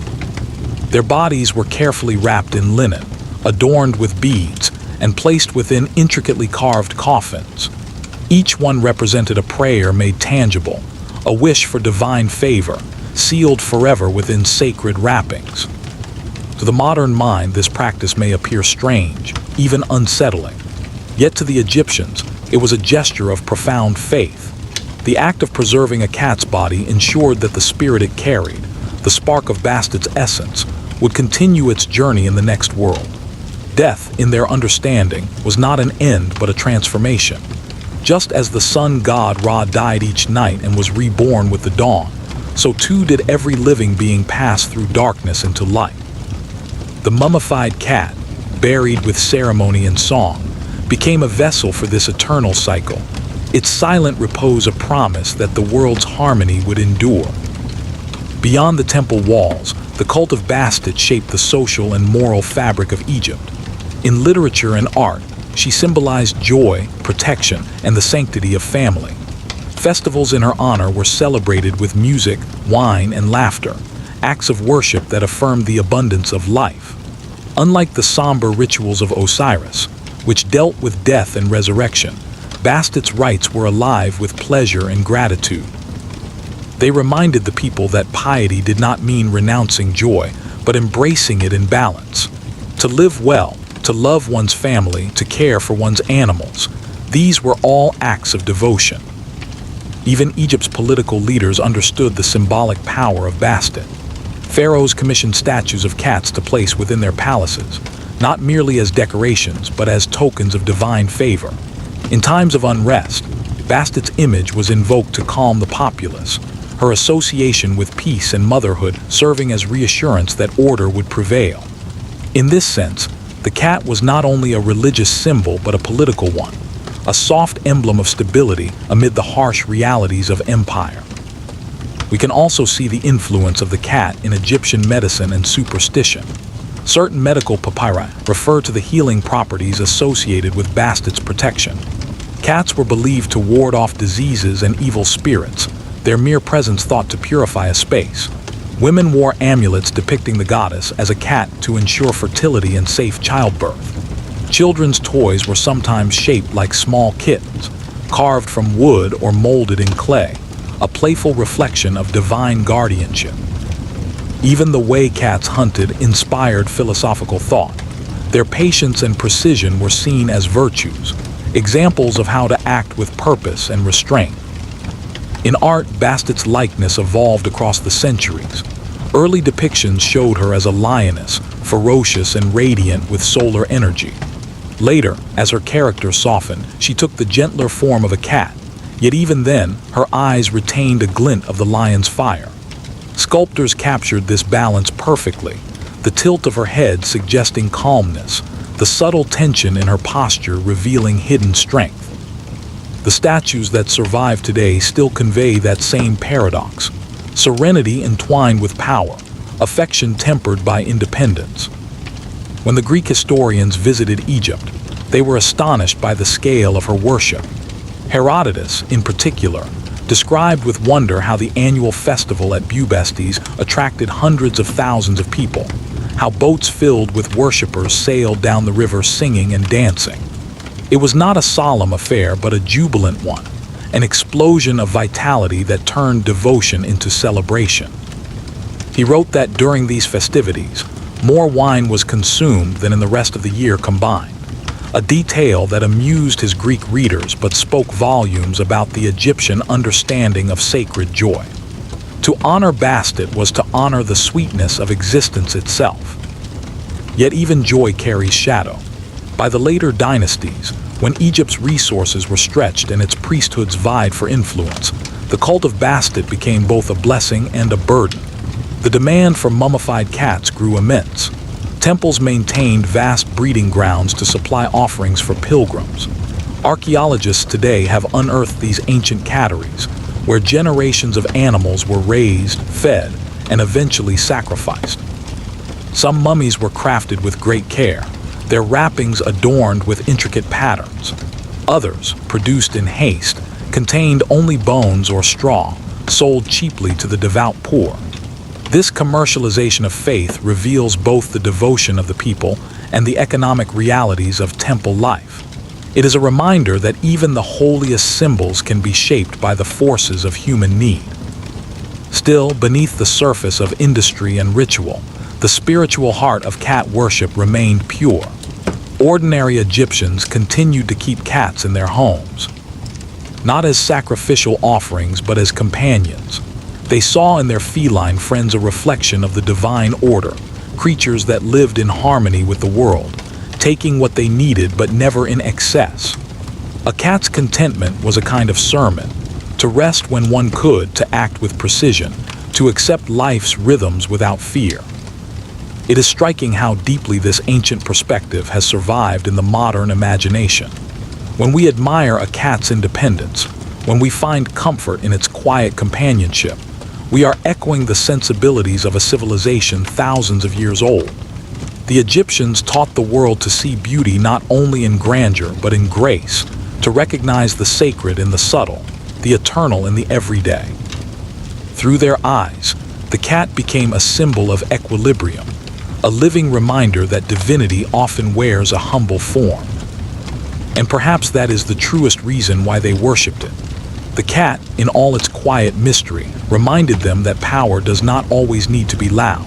Their bodies were carefully wrapped in linen, adorned with beads, and placed within intricately carved coffins. Each one represented a prayer made tangible, a wish for divine favor, sealed forever within sacred wrappings. To the modern mind, this practice may appear strange, even unsettling. Yet to the Egyptians, it was a gesture of profound faith. The act of preserving a cat's body ensured that the spirit it carried, the spark of Bastet's essence, would continue its journey in the next world. Death, in their understanding, was not an end but a transformation. Just as the sun god Ra died each night and was reborn with the dawn, so too did every living being pass through darkness into light. The mummified cat, buried with ceremony and song, became a vessel for this eternal cycle, its silent repose a promise that the world's harmony would endure. Beyond the temple walls, the cult of Bastet shaped the social and moral fabric of Egypt. In literature and art, she symbolized joy, protection, and the sanctity of family. Festivals in her honor were celebrated with music, wine, and laughter, acts of worship that affirmed the abundance of life. Unlike the somber rituals of Osiris, which dealt with death and resurrection, Bastet's rites were alive with pleasure and gratitude. They reminded the people that piety did not mean renouncing joy, but embracing it in balance. To live well, to love one's family, to care for one's animals, these were all acts of devotion. Even Egypt's political leaders understood the symbolic power of Bastet. Pharaohs commissioned statues of cats to place within their palaces, not merely as decorations, but as tokens of divine favor. In times of unrest, Bastet's image was invoked to calm the populace, her association with peace and motherhood serving as reassurance that order would prevail. In this sense, the cat was not only a religious symbol but a political one, a soft emblem of stability amid the harsh realities of empire. We can also see the influence of the cat in Egyptian medicine and superstition. Certain medical papyri refer to the healing properties associated with Bastet's protection. Cats were believed to ward off diseases and evil spirits, their mere presence thought to purify a space. Women wore amulets depicting the goddess as a cat to ensure fertility and safe childbirth. Children's toys were sometimes shaped like small kittens, carved from wood or molded in clay, a playful reflection of divine guardianship. Even the way cats hunted inspired philosophical thought. Their patience and precision were seen as virtues, examples of how to act with purpose and restraint. In art, Bastet's likeness evolved across the centuries. Early depictions showed her as a lioness, ferocious and radiant with solar energy. Later, as her character softened, she took the gentler form of a cat, yet even then, her eyes retained a glint of the lion's fire. Sculptors captured this balance perfectly, the tilt of her head suggesting calmness, the subtle tension in her posture revealing hidden strength. The statues that survive today still convey that same paradox: serenity entwined with power, affection tempered by independence. When the Greek historians visited Egypt, they were astonished by the scale of her worship. Herodotus, in particular, described with wonder how the annual festival at Bastet attracted hundreds of thousands of people, how boats filled with worshippers sailed down the river singing and dancing. It was not a solemn affair, but a jubilant one, an explosion of vitality that turned devotion into celebration. He wrote that during these festivities, more wine was consumed than in the rest of the year combined, a detail that amused his Greek readers but spoke volumes about the Egyptian understanding of sacred joy. To honor Bastet was to honor the sweetness of existence itself. Yet even joy carries shadow. By the later dynasties, when Egypt's resources were stretched and its priesthoods vied for influence, the cult of Bastet became both a blessing and a burden. The demand for mummified cats grew immense. Temples maintained vast breeding grounds to supply offerings for pilgrims. Archaeologists today have unearthed these ancient catteries, where generations of animals were raised, fed, and eventually sacrificed. Some mummies were crafted with great care, their wrappings adorned with intricate patterns. Others, produced in haste, contained only bones or straw, sold cheaply to the devout poor. This commercialization of faith reveals both the devotion of the people and the economic realities of temple life. It is a reminder that even the holiest symbols can be shaped by the forces of human need. Still, beneath the surface of industry and ritual, the spiritual heart of cat worship remained pure. Ordinary Egyptians continued to keep cats in their homes, not as sacrificial offerings but as companions. They saw in their feline friends a reflection of the divine order, creatures that lived in harmony with the world, taking what they needed but never in excess. A cat's contentment was a kind of sermon, to rest when one could, to act with precision, to accept life's rhythms without fear. It is striking how deeply this ancient perspective has survived in the modern imagination. When we admire a cat's independence, when we find comfort in its quiet companionship, we are echoing the sensibilities of a civilization thousands of years old. The Egyptians taught the world to see beauty not only in grandeur but in grace, to recognize the sacred in the subtle, the eternal in the everyday. Through their eyes, the cat became a symbol of equilibrium, a living reminder that divinity often wears a humble form. And perhaps that is the truest reason why they worshipped it. The cat, in all its quiet mystery, reminded them that power does not always need to be loud,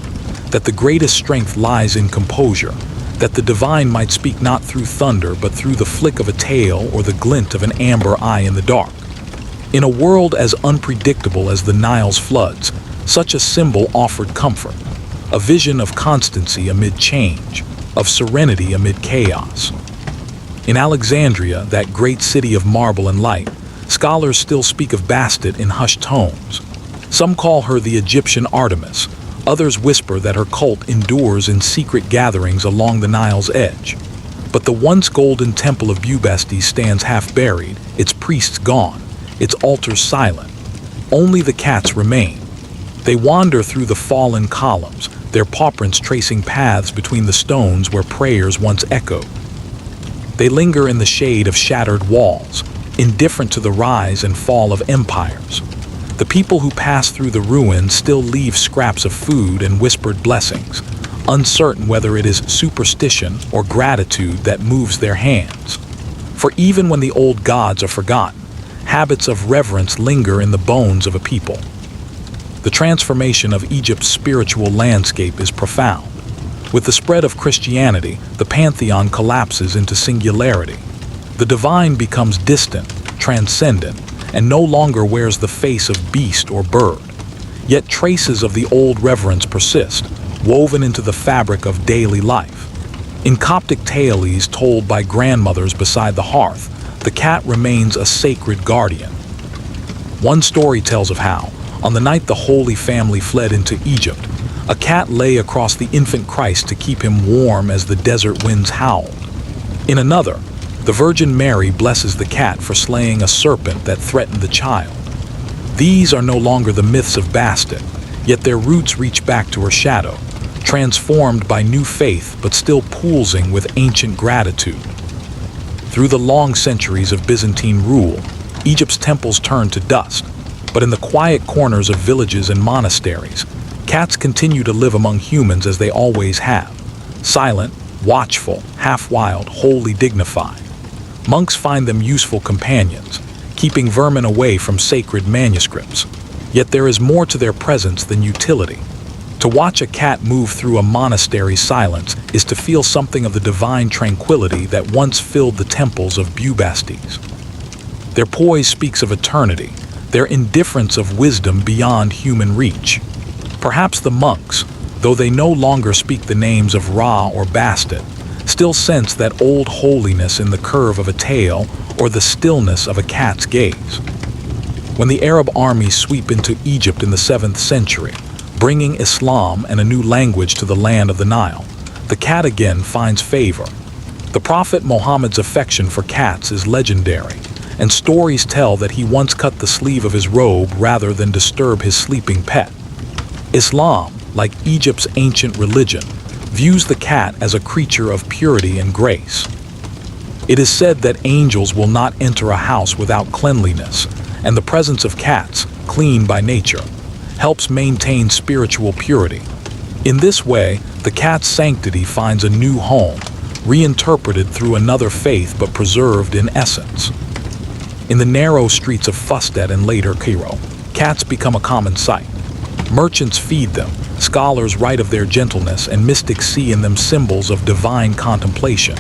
that the greatest strength lies in composure, that the divine might speak not through thunder but through the flick of a tail or the glint of an amber eye in the dark. In a world as unpredictable as the Nile's floods, such a symbol offered comfort. a vision of constancy amid change, of serenity amid chaos. In Alexandria, that great city of marble and light, scholars still speak of Bastet in hushed tones. Some call her the Egyptian Artemis, others whisper that her cult endures in secret gatherings along the Nile's edge. But the once golden temple of Bubastes stands half-buried, its priests gone, its altars silent. Only the cats remain. They wander through the fallen columns, their paw prints tracing paths between the stones where prayers once echoed. They linger in the shade of shattered walls, indifferent to the rise and fall of empires. The people who pass through the ruins still leave scraps of food and whispered blessings, uncertain whether it is superstition or gratitude that moves their hands. For even when the old gods are forgotten, habits of reverence linger in the bones of a people. The transformation of Egypt's spiritual landscape is profound. With the spread of Christianity, the pantheon collapses into singularity. The divine becomes distant, transcendent, and no longer wears the face of beast or bird. Yet traces of the old reverence persist, woven into the fabric of daily life. In Coptic tales told by grandmothers beside the hearth, the cat remains a sacred guardian. One story tells of how, on the night the Holy Family fled into Egypt, a cat lay across the infant Christ to keep him warm as the desert winds howled. In another, the Virgin Mary blesses the cat for slaying a serpent that threatened the child. These are no longer the myths of Bastet, yet their roots reach back to her shadow, transformed by new faith but still pulsing with ancient gratitude. Through the long centuries of Byzantine rule, Egypt's temples turned to dust, but in the quiet corners of villages and monasteries, cats continue to live among humans as they always have, silent, watchful, half-wild, wholly dignified. Monks find them useful companions, keeping vermin away from sacred manuscripts. Yet there is more to their presence than utility. To watch a cat move through a monastery's silence is to feel something of the divine tranquility that once filled the temples of Bubastes. Their poise speaks of eternity, their indifference of wisdom beyond human reach. Perhaps the monks, though they no longer speak the names of Ra or Bastet, still sense that old holiness in the curve of a tail or the stillness of a cat's gaze. When the Arab armies sweep into Egypt in the 7th century, bringing Islam and a new language to the land of the Nile, the cat again finds favor. The Prophet Muhammad's affection for cats is legendary, and stories tell that he once cut the sleeve of his robe rather than disturb his sleeping pet. Islam, like Egypt's ancient religion, views the cat as a creature of purity and grace. It is said that angels will not enter a house without cleanliness, and the presence of cats, clean by nature, helps maintain spiritual purity. In this way, the cat's sanctity finds a new home, reinterpreted through another faith but preserved in essence. In the narrow streets of Bastet and later Cairo, cats become a common sight. Merchants feed them, scholars write of their gentleness, and mystics see in them symbols of divine contemplation.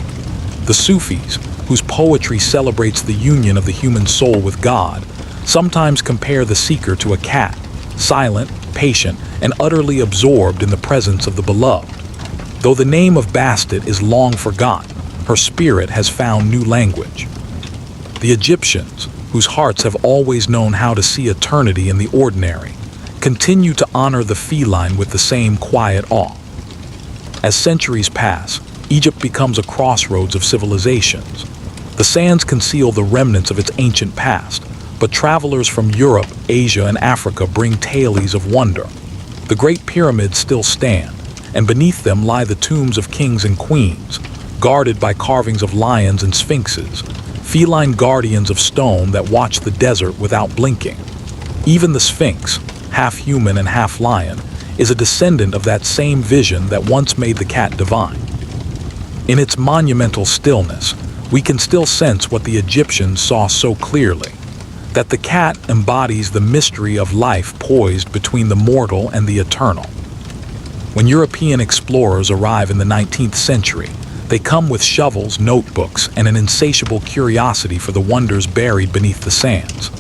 The Sufis, whose poetry celebrates the union of the human soul with God, sometimes compare the seeker to a cat, silent, patient, and utterly absorbed in the presence of the beloved. Though the name of Bastet is long forgotten, her spirit has found new language. The Egyptians, whose hearts have always known how to see eternity in the ordinary, continue to honor the feline with the same quiet awe. As centuries pass, Egypt becomes a crossroads of civilizations. The sands conceal the remnants of its ancient past, but travelers from Europe, Asia, and Africa bring tales of wonder. The Great Pyramids still stand, and beneath them lie the tombs of kings and queens, guarded by carvings of lions and sphinxes, feline guardians of stone that watch the desert without blinking. Even the Sphinx, half human and half lion, is a descendant of that same vision that once made the cat divine. In its monumental stillness, we can still sense what the Egyptians saw so clearly, that the cat embodies the mystery of life poised between the mortal and the eternal. When European explorers arrive in the 19th century, they come with shovels, notebooks, and an insatiable curiosity for the wonders buried beneath the sands.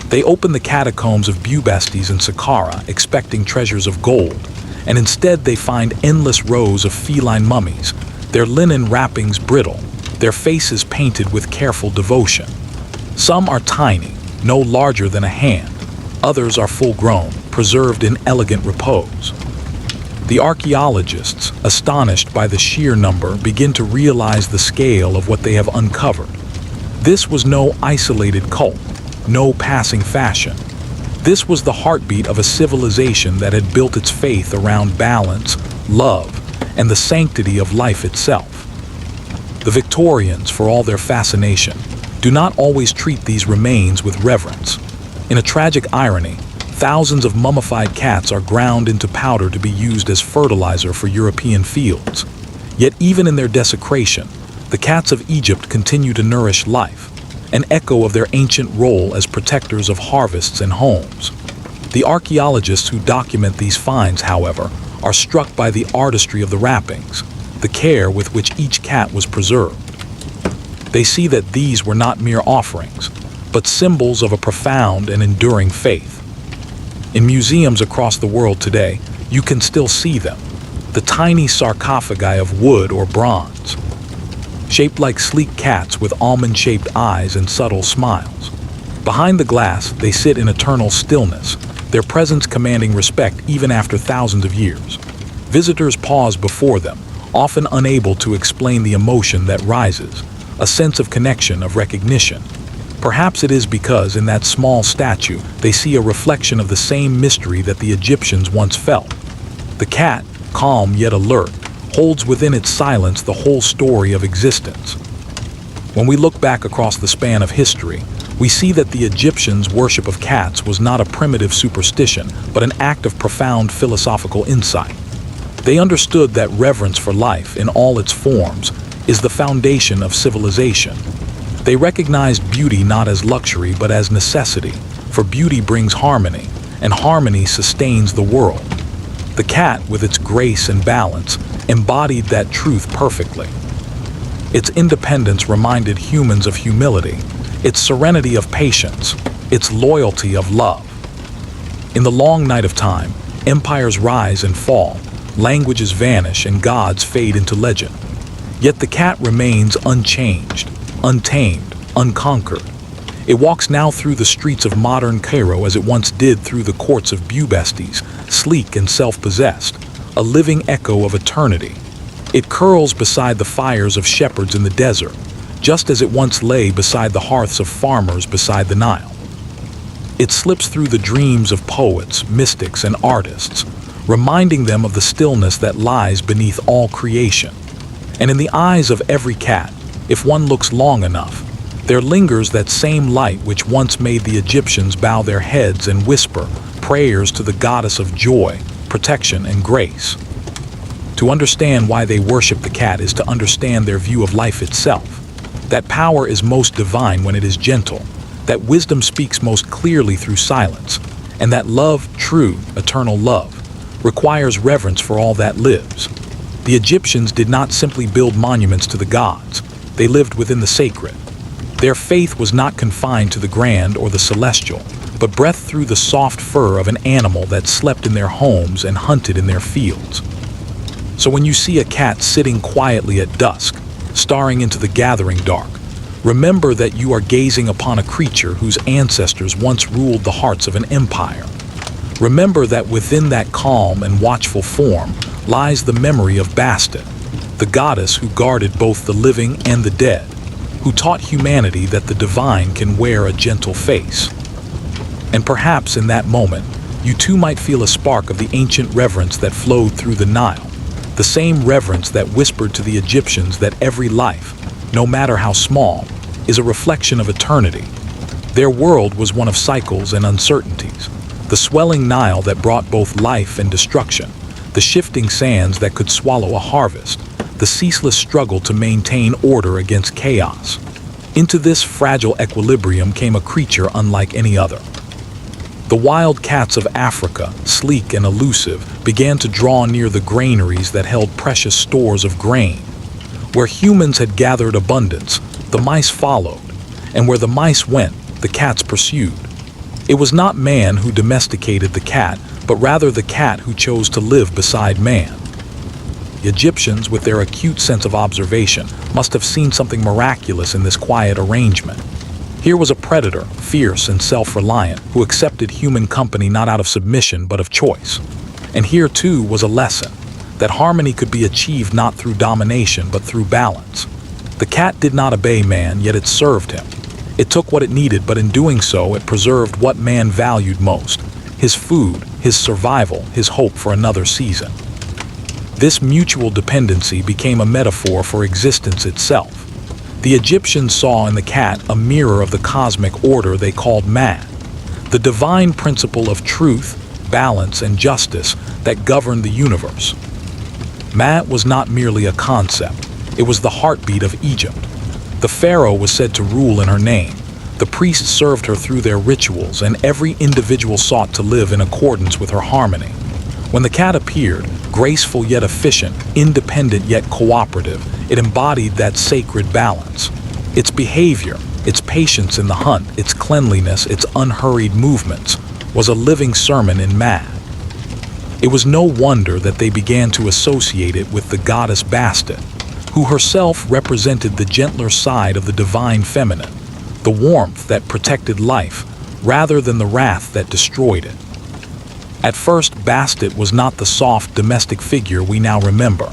They open the catacombs of Bubastes and Saqqara, expecting treasures of gold, and instead they find endless rows of feline mummies, their linen wrappings brittle, their faces painted with careful devotion. Some are tiny, no larger than a hand. Others are full-grown, preserved in elegant repose. The archaeologists, astonished by the sheer number, begin to realize the scale of what they have uncovered. This was no isolated cult, no passing fashion. This was the heartbeat of a civilization that had built its faith around balance, love, and the sanctity of life itself. The Victorians, for all their fascination, do not always treat these remains with reverence. In a tragic irony, thousands of mummified cats are ground into powder to be used as fertilizer for European fields. Yet even in their desecration, the cats of Egypt continue to nourish life, an echo of their ancient role as protectors of harvests and homes. The archaeologists who document these finds, however, are struck by the artistry of the wrappings, the care with which each cat was preserved. They see that these were not mere offerings, but symbols of a profound and enduring faith. In museums across the world today, you can still see them, the tiny sarcophagi of wood or bronze, shaped like sleek cats with almond-shaped eyes and subtle smiles. Behind the glass, they sit in eternal stillness, their presence commanding respect even after thousands of years. Visitors pause before them, often unable to explain the emotion that rises, a sense of connection, of recognition. Perhaps it is because in that small statue they see a reflection of the same mystery that the Egyptians once felt. The cat, calm yet alert, holds within its silence the whole story of existence. When we look back across the span of history, we see that the Egyptians' worship of cats was not a primitive superstition, but an act of profound philosophical insight. They understood that reverence for life in all its forms is the foundation of civilization. They recognized beauty not as luxury but as necessity, for beauty brings harmony, and harmony sustains the world. The cat, with its grace and balance, embodied that truth perfectly. Its independence reminded humans of humility, its serenity of patience, its loyalty of love. In the long night of time, empires rise and fall, languages vanish, and gods fade into legend. Yet the cat remains unchanged, untamed, unconquered. It walks now through the streets of modern Cairo as it once did through the courts of Bastet, sleek and self-possessed, a living echo of eternity. It curls beside the fires of shepherds in the desert, just as it once lay beside the hearths of farmers beside the Nile. It slips through the dreams of poets, mystics, and artists, reminding them of the stillness that lies beneath all creation. And in the eyes of every cat, if one looks long enough, there lingers that same light which once made the Egyptians bow their heads and whisper prayers to the goddess of joy, protection, and grace. To understand why they worship the cat is to understand their view of life itself. That power is most divine when it is gentle, that wisdom speaks most clearly through silence, and that love, true, eternal love, requires reverence for all that lives. The Egyptians did not simply build monuments to the gods, they lived within the sacred. Their faith was not confined to the grand or the celestial, but breathed through the soft fur of an animal that slept in their homes and hunted in their fields. So when you see a cat sitting quietly at dusk, staring into the gathering dark, remember that you are gazing upon a creature whose ancestors once ruled the hearts of an empire. Remember that within that calm and watchful form lies the memory of Bastet, the goddess who guarded both the living and the dead, who taught humanity that the divine can wear a gentle face. And perhaps in that moment, you too might feel a spark of the ancient reverence that flowed through the Nile, the same reverence that whispered to the Egyptians that every life, no matter how small, is a reflection of eternity. Their world was one of cycles and uncertainties, the swelling Nile that brought both life and destruction, the shifting sands that could swallow a harvest, the ceaseless struggle to maintain order against chaos. Into this fragile equilibrium came a creature unlike any other. The wild cats of Africa, sleek and elusive, began to draw near the granaries that held precious stores of grain. Where humans had gathered abundance, the mice followed, and where the mice went, the cats pursued. It was not man who domesticated the cat, but rather the cat who chose to live beside man. The Egyptians, with their acute sense of observation, must have seen something miraculous in this quiet arrangement. Here was a predator, fierce and self-reliant, who accepted human company not out of submission but of choice. And here, too, was a lesson, that harmony could be achieved not through domination but through balance. The cat did not obey man, yet it served him. It took what it needed, but in doing so, it preserved what man valued most: his food, his survival, his hope for another season. This mutual dependency became a metaphor for existence itself. The Egyptians saw in the cat a mirror of the cosmic order they called Ma'at, the divine principle of truth, balance, and justice that governed the universe. Ma'at was not merely a concept, it was the heartbeat of Egypt. The pharaoh was said to rule in her name. The priests served her through their rituals, and every individual sought to live in accordance with her harmony. When the cat appeared, graceful yet efficient, independent yet cooperative, it embodied that sacred balance. Its behavior, its patience in the hunt, its cleanliness, its unhurried movements, was a living sermon in Ma'at. It was no wonder that they began to associate it with the goddess Bastet, who herself represented the gentler side of the divine feminine, the warmth that protected life, rather than the wrath that destroyed it. At first, Bastet was not the soft domestic figure we now remember.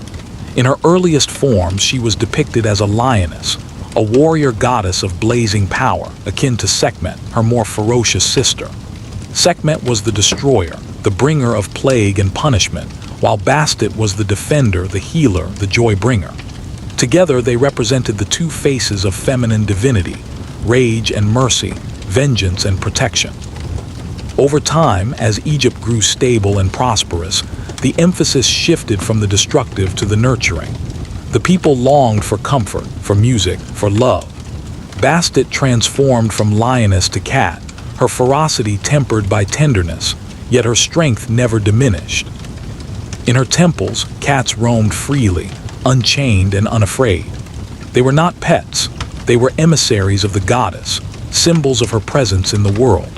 In her earliest forms, she was depicted as a lioness, a warrior goddess of blazing power, akin to Sekhmet, her more ferocious sister. Sekhmet was the destroyer, the bringer of plague and punishment, while Bastet was the defender, the healer, the joy-bringer. Together, they represented the two faces of feminine divinity: rage and mercy, vengeance and protection. Over time, as Egypt grew stable and prosperous, the emphasis shifted from the destructive to the nurturing. The people longed for comfort, for music, for love. Bastet transformed from lioness to cat, her ferocity tempered by tenderness, yet her strength never diminished. In her temples, cats roamed freely, unchained and unafraid. They were not pets, they were emissaries of the goddess, symbols of her presence in the world.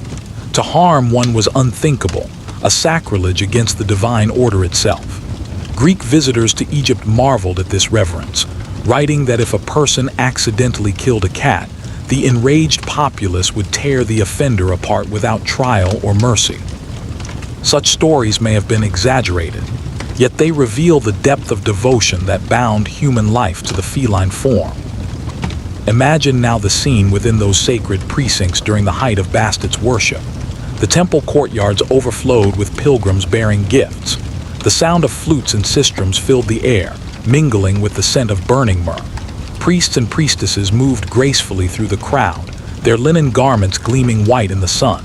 To harm one was unthinkable, a sacrilege against the divine order itself. Greek visitors to Egypt marveled at this reverence, writing that if a person accidentally killed a cat, the enraged populace would tear the offender apart without trial or mercy. Such stories may have been exaggerated, yet they reveal the depth of devotion that bound human life to the feline form. Imagine now the scene within those sacred precincts during the height of Bastet's worship. The temple courtyards overflowed with pilgrims bearing gifts. The sound of flutes and sistrums filled the air, mingling with the scent of burning myrrh. Priests and priestesses moved gracefully through the crowd, their linen garments gleaming white in the sun.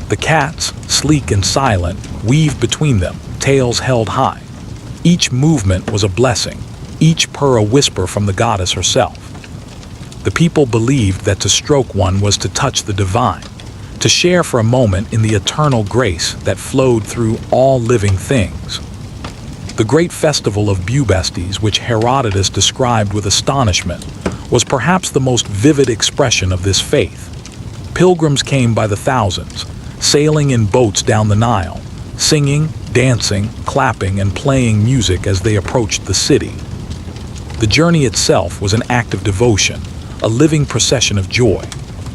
The cats, sleek and silent, weaved between them, tails held high. Each movement was a blessing, each purr a whisper from the goddess herself. The people believed that to stroke one was to touch the divine, to share for a moment in the eternal grace that flowed through all living things. The great festival of Bastet, which Herodotus described with astonishment, was perhaps the most vivid expression of this faith. Pilgrims came by the thousands, sailing in boats down the Nile, singing, dancing, clapping, and playing music as they approached the city. The journey itself was an act of devotion, a living procession of joy.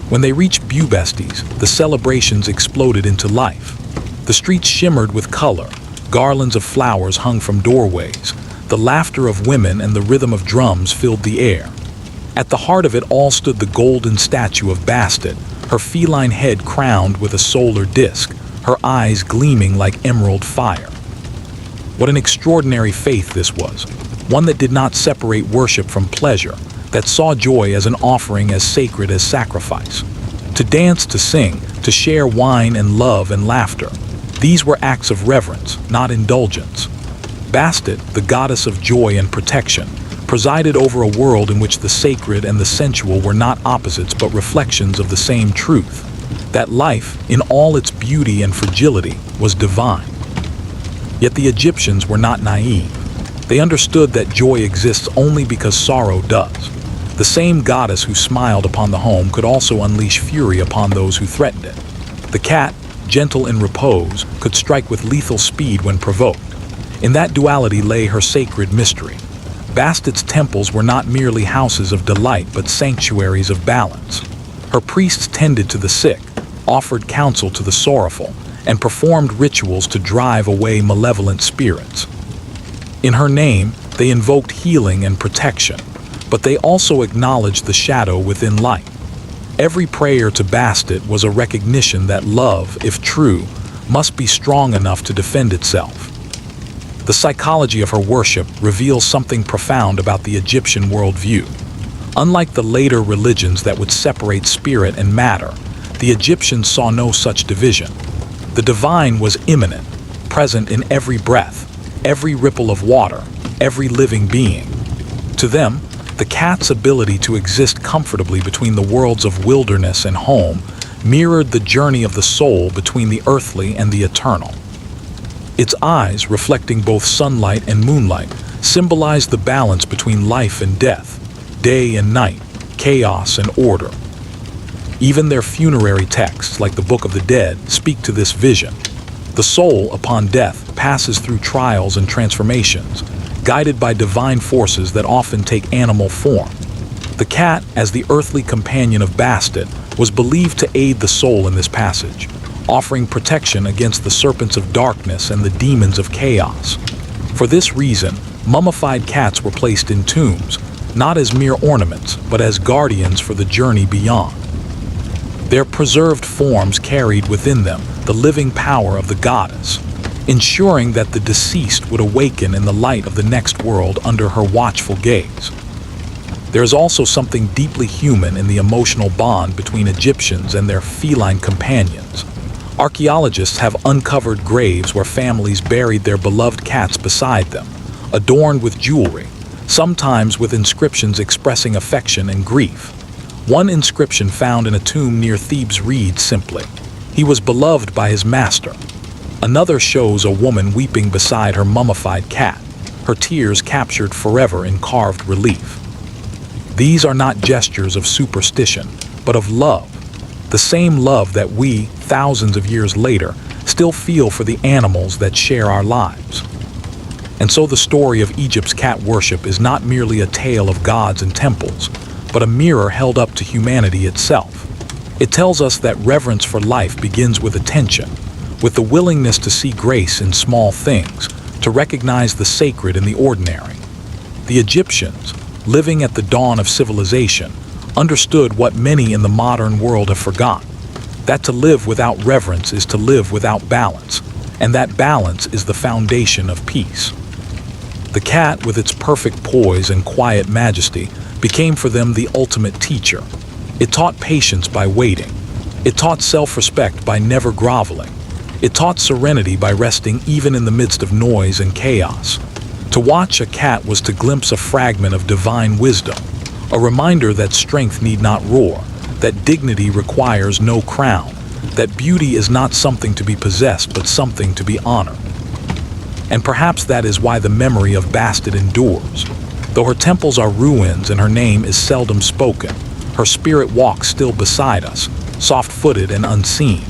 When they reached Bastet, the celebrations exploded into life. The streets shimmered with color, garlands of flowers hung from doorways, the laughter of women and the rhythm of drums filled the air. At the heart of it all stood the golden statue of Bastet, her feline head crowned with a solar disk, her eyes gleaming like emerald fire. What an extraordinary faith this was, one that did not separate worship from pleasure, that saw joy as an offering as sacred as sacrifice. To dance, to sing, to share wine and love and laughter, these were acts of reverence, not indulgence. Bastet, the goddess of joy and protection, presided over a world in which the sacred and the sensual were not opposites but reflections of the same truth, that life, in all its beauty and fragility, was divine. Yet the Egyptians were not naive. They understood that joy exists only because sorrow does. The same goddess who smiled upon the home could also unleash fury upon those who threatened it. The cat, gentle in repose, could strike with lethal speed when provoked. In that duality lay her sacred mystery. Bastet's temples were not merely houses of delight but sanctuaries of balance. Her priests tended to the sick, offered counsel to the sorrowful, and performed rituals to drive away malevolent spirits. In her name, they invoked healing and protection, but they also acknowledged the shadow within light. Every prayer to Bastet was a recognition that love, if true, must be strong enough to defend itself. The psychology of her worship reveals something profound about the Egyptian worldview. Unlike the later religions that would separate spirit and matter, the Egyptians saw no such division. The divine was immanent, present in every breath, every ripple of water, every living being. To them, the cat's ability to exist comfortably between the worlds of wilderness and home mirrored the journey of the soul between the earthly and the eternal. Its eyes, reflecting both sunlight and moonlight, symbolized the balance between life and death, day and night, chaos and order. Even their funerary texts, like the Book of the Dead, speak to this vision. The soul, upon death, passes through trials and transformations, guided by divine forces that often take animal form. The cat, as the earthly companion of Bastet, was believed to aid the soul in this passage, offering protection against the serpents of darkness and the demons of chaos. For this reason, mummified cats were placed in tombs, not as mere ornaments, but as guardians for the journey beyond. Their preserved forms carried within them the living power of the goddess, ensuring that the deceased would awaken in the light of the next world under her watchful gaze. There is also something deeply human in the emotional bond between Egyptians and their feline companions. Archaeologists have uncovered graves where families buried their beloved cats beside them, adorned with jewelry, sometimes with inscriptions expressing affection and grief. One inscription found in a tomb near Thebes reads simply, "He was beloved by his master." Another shows a woman weeping beside her mummified cat, her tears captured forever in carved relief. These are not gestures of superstition, but of love, the same love that we, thousands of years later, still feel for the animals that share our lives. And so the story of Egypt's cat worship is not merely a tale of gods and temples, but a mirror held up to humanity itself. It tells us that reverence for life begins with attention, with the willingness to see grace in small things, to recognize the sacred in the ordinary. The Egyptians, living at the dawn of civilization, understood what many in the modern world have forgotten, that to live without reverence is to live without balance, and that balance is the foundation of peace. The cat, with its perfect poise and quiet majesty, became for them the ultimate teacher. It taught patience by waiting. It taught self-respect by never groveling. It taught serenity by resting even in the midst of noise and chaos. To watch a cat was to glimpse a fragment of divine wisdom, a reminder that strength need not roar, that dignity requires no crown, that beauty is not something to be possessed but something to be honored. And perhaps that is why the memory of Bastet endures. Though her temples are ruins and her name is seldom spoken, her spirit walks still beside us, soft-footed and unseen.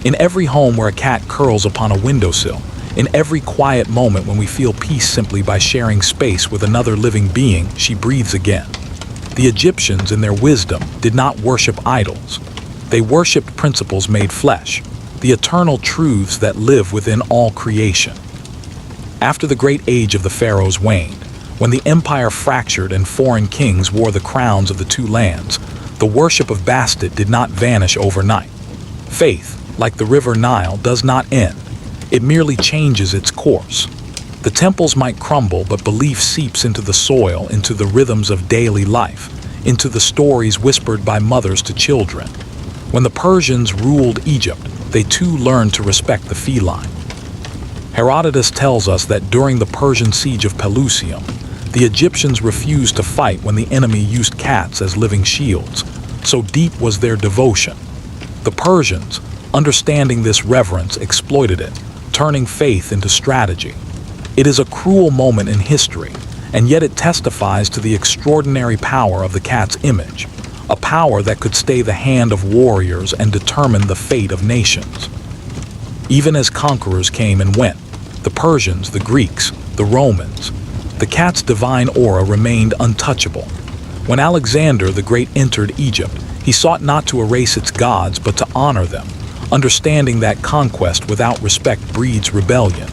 In every home where a cat curls upon a windowsill, in every quiet moment when we feel peace simply by sharing space with another living being, she breathes again. The Egyptians, in their wisdom, did not worship idols. They worshipped principles made flesh, the eternal truths that live within all creation. After the great age of the pharaohs waned, when the empire fractured and foreign kings wore the crowns of the two lands, the worship of Bastet did not vanish overnight. Faith, like the river Nile, does not end. It merely changes its course. The temples might crumble, but belief seeps into the soil, into the rhythms of daily life, into the stories whispered by mothers to children. When the Persians ruled Egypt, they too learned to respect the feline. Herodotus tells us that during the Persian siege of Pelusium, the Egyptians refused to fight when the enemy used cats as living shields. So deep was their devotion. The Persians, understanding this reverence, exploited it, turning faith into strategy. It is a cruel moment in history, and yet it testifies to the extraordinary power of the cat's image, a power that could stay the hand of warriors and determine the fate of nations. Even as conquerors came and went, the Persians, the Greeks, the Romans, the cat's divine aura remained untouchable. When Alexander the Great entered Egypt, he sought not to erase its gods but to honor them, understanding that conquest without respect breeds rebellion.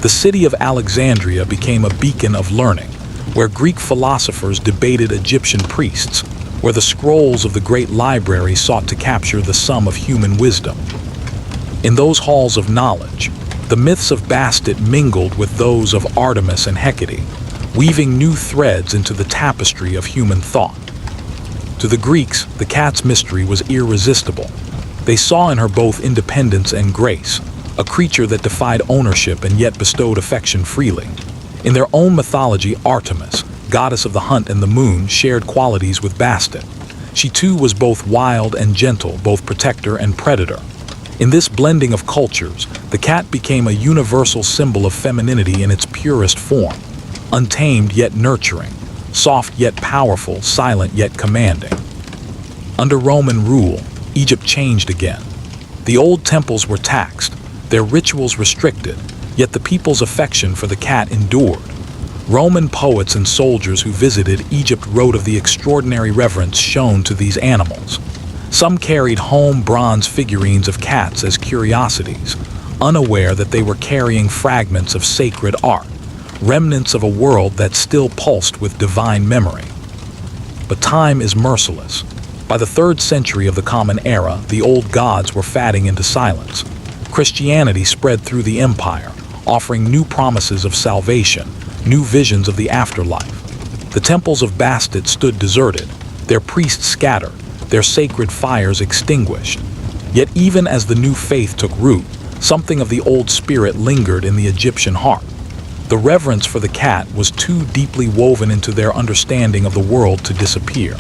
The city of Alexandria became a beacon of learning, where Greek philosophers debated Egyptian priests, where the scrolls of the great library sought to capture the sum of human wisdom. In those halls of knowledge, the myths of Bastet mingled with those of Artemis and Hecate, weaving new threads into the tapestry of human thought. To the Greeks, the cat's mystery was irresistible. They saw in her both independence and grace, a creature that defied ownership and yet bestowed affection freely. In their own mythology, Artemis, goddess of the hunt and the moon, shared qualities with Bastet. She too was both wild and gentle, both protector and predator. In this blending of cultures, the cat became a universal symbol of femininity in its purest form, untamed yet nurturing, soft yet powerful, silent yet commanding. Under Roman rule, Egypt changed again. The old temples were taxed, their rituals restricted, yet the people's affection for the cat endured. Roman poets and soldiers who visited Egypt wrote of the extraordinary reverence shown to these animals. Some carried home bronze figurines of cats as curiosities, unaware that they were carrying fragments of sacred art, remnants of a world that still pulsed with divine memory. But time is merciless. By the 3rd century of the Common Era, the old gods were fading into silence. Christianity spread through the empire, offering new promises of salvation, new visions of the afterlife. The temples of Bastet stood deserted, their priests scattered, their sacred fires extinguished. Yet even as the new faith took root, something of the old spirit lingered in the Egyptian heart. The reverence for the cat was too deeply woven into their understanding of the world to disappear.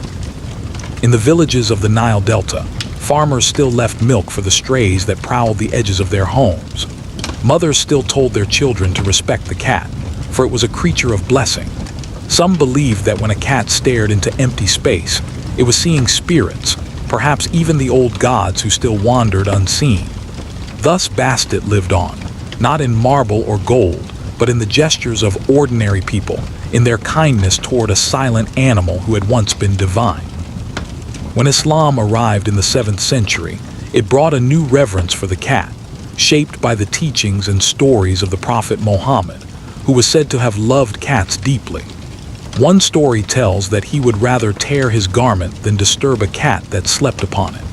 In the villages of the Nile Delta, farmers still left milk for the strays that prowled the edges of their homes. Mothers still told their children to respect the cat, for it was a creature of blessing. Some believed that when a cat stared into empty space, it was seeing spirits, perhaps even the old gods who still wandered unseen. Thus Bastet lived on, not in marble or gold, but in the gestures of ordinary people, in their kindness toward a silent animal who had once been divine. When Islam arrived in the 7th century, it brought a new reverence for the cat, shaped by the teachings and stories of the Prophet Muhammad, who was said to have loved cats deeply. One story tells that he would rather tear his garment than disturb a cat that slept upon it.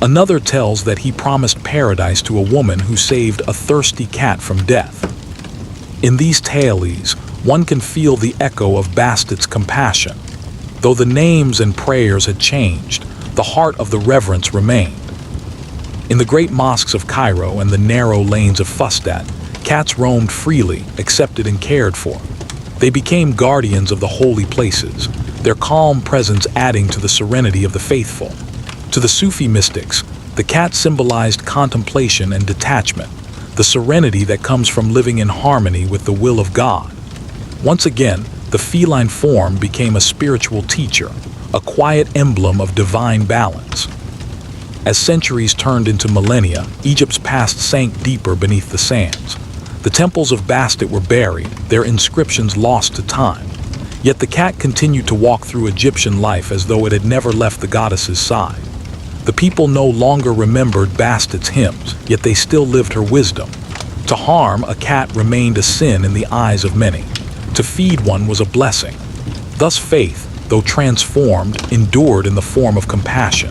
Another tells that he promised paradise to a woman who saved a thirsty cat from death. In these tales, one can feel the echo of Bastet's compassion. Though the names and prayers had changed, the heart of the reverence remained. In the great mosques of Cairo and the narrow lanes of Bastet, cats roamed freely, accepted and cared for. They became guardians of the holy places, their calm presence adding to the serenity of the faithful. To the Sufi mystics, the cat symbolized contemplation and detachment, the serenity that comes from living in harmony with the will of God. Once again, the feline form became a spiritual teacher, a quiet emblem of divine balance. As centuries turned into millennia, Egypt's past sank deeper beneath the sands. The temples of Bastet were buried, their inscriptions lost to time. Yet the cat continued to walk through Egyptian life as though it had never left the goddess's side. The people no longer remembered Bastet's hymns, yet they still lived her wisdom. To harm a cat remained a sin in the eyes of many. To feed one was a blessing. Thus faith, though transformed, endured in the form of compassion.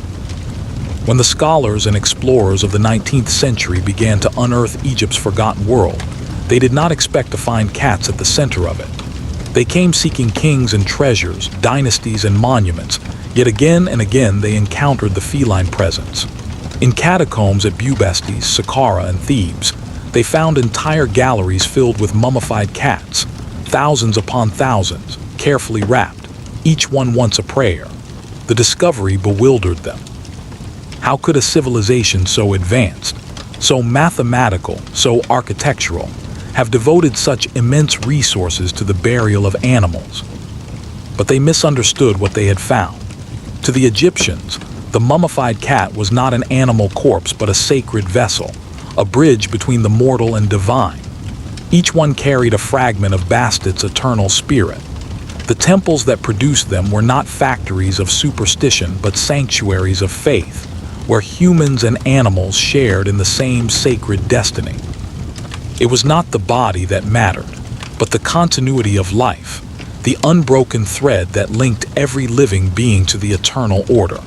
When the scholars and explorers of the 19th century began to unearth Egypt's forgotten world, they did not expect to find cats at the center of it. They came seeking kings and treasures, dynasties and monuments, yet again and again they encountered the feline presence. In catacombs at Bubastis, Saqqara, and Thebes, they found entire galleries filled with mummified cats, thousands upon thousands, carefully wrapped, each one once a prayer. The discovery bewildered them. How could a civilization so advanced, so mathematical, so architectural, have devoted such immense resources to the burial of animals? But they misunderstood what they had found. To the Egyptians, the mummified cat was not an animal corpse but a sacred vessel, a bridge between the mortal and divine. Each one carried a fragment of Bastet's eternal spirit. The temples that produced them were not factories of superstition but sanctuaries of faith, where humans and animals shared in the same sacred destiny. It was not the body that mattered, but the continuity of life, the unbroken thread that linked every living being to the eternal order.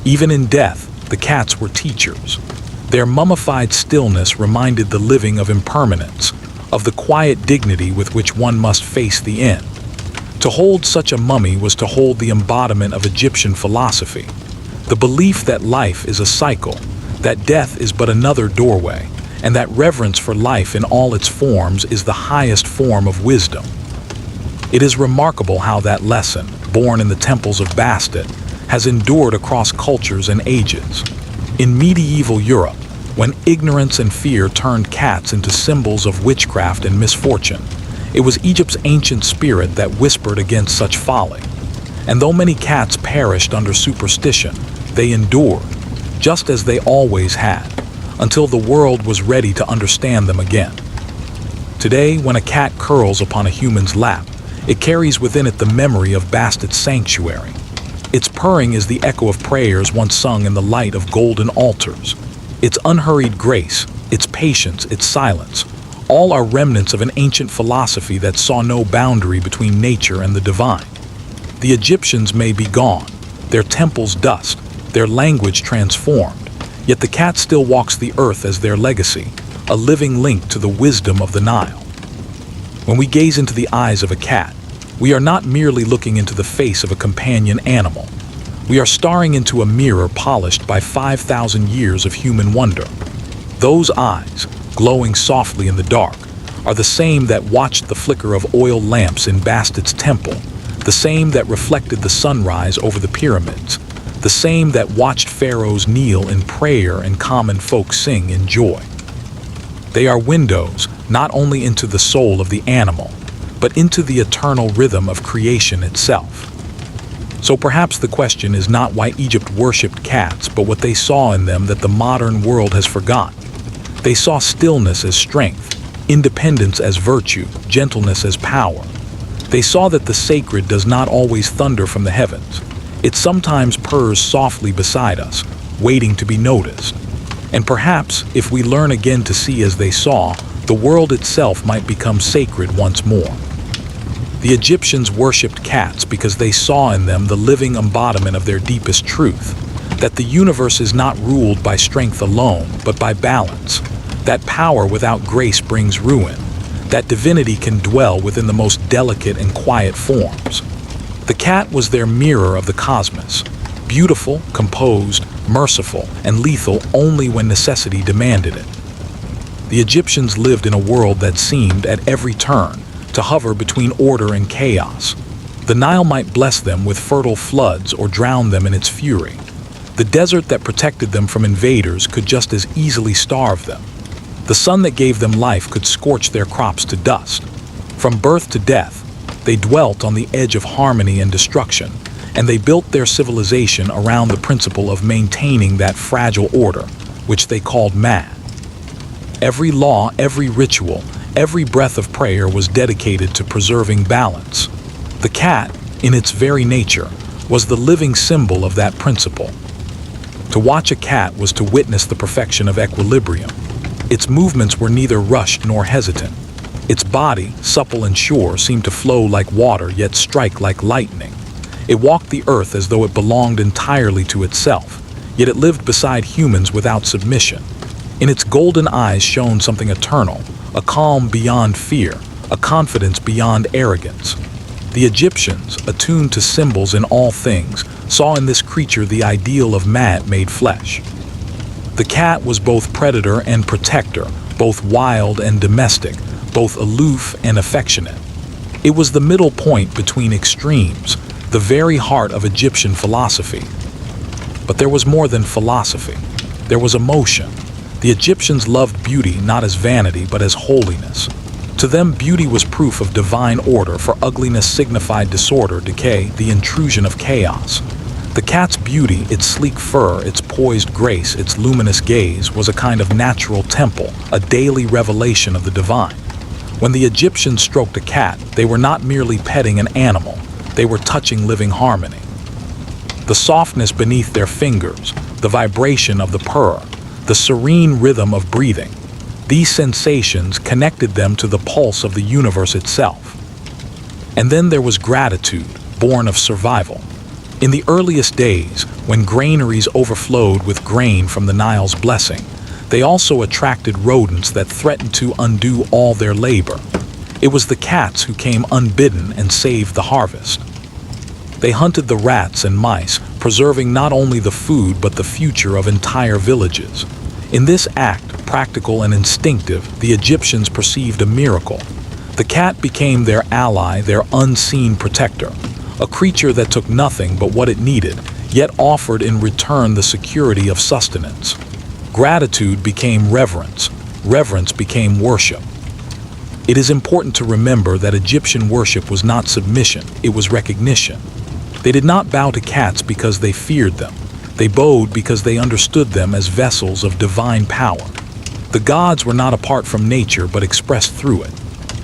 Even in death, the cats were teachers. Their mummified stillness reminded the living of impermanence, of the quiet dignity with which one must face the end. To hold such a mummy was to hold the embodiment of Egyptian philosophy, the belief that life is a cycle, that death is but another doorway, and that reverence for life in all its forms is the highest form of wisdom. It is remarkable how that lesson, born in the temples of Bastet, has endured across cultures and ages. In medieval Europe, when ignorance and fear turned cats into symbols of witchcraft and misfortune, it was Egypt's ancient spirit that whispered against such folly. And though many cats perished under superstition, they endured, just as they always had, until the world was ready to understand them again. Today, when a cat curls upon a human's lap, it carries within it the memory of Bastet's sanctuary. Its purring is the echo of prayers once sung in the light of golden altars. Its unhurried grace, its patience, its silence, all are remnants of an ancient philosophy that saw no boundary between nature and the divine. The Egyptians may be gone, their temples dust, their language transformed, yet the cat still walks the earth as their legacy, a living link to the wisdom of the Nile. When we gaze into the eyes of a cat, we are not merely looking into the face of a companion animal. We are staring into a mirror polished by 5,000 years of human wonder. Those eyes, glowing softly in the dark, are the same that watched the flicker of oil lamps in Bastet's temple, the same that reflected the sunrise over the pyramids, the same that watched pharaohs kneel in prayer and common folk sing in joy. They are windows not only into the soul of the animal, but into the eternal rhythm of creation itself. So perhaps the question is not why Egypt worshipped cats, but what they saw in them that the modern world has forgotten. They saw stillness as strength, independence as virtue, gentleness as power. They saw that the sacred does not always thunder from the heavens. It sometimes purrs softly beside us, waiting to be noticed. And perhaps, if we learn again to see as they saw, the world itself might become sacred once more. The Egyptians worshipped cats because they saw in them the living embodiment of their deepest truth, that the universe is not ruled by strength alone, but by balance, that power without grace brings ruin, that divinity can dwell within the most delicate and quiet forms. The cat was their mirror of the cosmos, beautiful, composed, merciful, and lethal only when necessity demanded it. The Egyptians lived in a world that seemed, at every turn, to hover between order and chaos. The Nile might bless them with fertile floods or drown them in its fury. The desert that protected them from invaders could just as easily starve them. The sun that gave them life could scorch their crops to dust. From birth to death, they dwelt on the edge of harmony and destruction, and they built their civilization around the principle of maintaining that fragile order, which they called man. Every law, every ritual, every breath of prayer was dedicated to preserving balance. The cat, in its very nature, was the living symbol of that principle. To watch a cat was to witness the perfection of equilibrium. Its movements were neither rushed nor hesitant. Its body, supple and sure, seemed to flow like water yet strike like lightning. It walked the earth as though it belonged entirely to itself, yet it lived beside humans without submission. In its golden eyes shone something eternal, a calm beyond fear, a confidence beyond arrogance. The Egyptians, attuned to symbols in all things, saw in this creature the ideal of man made flesh. The cat was both predator and protector, both wild and domestic, both aloof and affectionate. It was the middle point between extremes, the very heart of Egyptian philosophy. But there was more than philosophy. There was emotion. The Egyptians loved beauty not as vanity but as holiness. To them, beauty was proof of divine order, for ugliness signified disorder, decay, the intrusion of chaos. The cat's beauty, its sleek fur, its poised grace, its luminous gaze, was a kind of natural temple, a daily revelation of the divine. When the Egyptians stroked a cat, they were not merely petting an animal, they were touching living harmony. The softness beneath their fingers, the vibration of the purr, the serene rhythm of breathing, these sensations connected them to the pulse of the universe itself. And then there was gratitude, born of survival. In the earliest days, when granaries overflowed with grain from the Nile's blessing, they also attracted rodents that threatened to undo all their labor. It was the cats who came unbidden and saved the harvest. They hunted the rats and mice, preserving not only the food but the future of entire villages. In this act, practical and instinctive, the Egyptians perceived a miracle. The cat became their ally, their unseen protector, a creature that took nothing but what it needed, yet offered in return the security of sustenance. Gratitude became reverence, reverence became worship. It is important to remember that Egyptian worship was not submission, it was recognition. They did not bow to cats because they feared them. They bowed because they understood them as vessels of divine power. The gods were not apart from nature but expressed through it.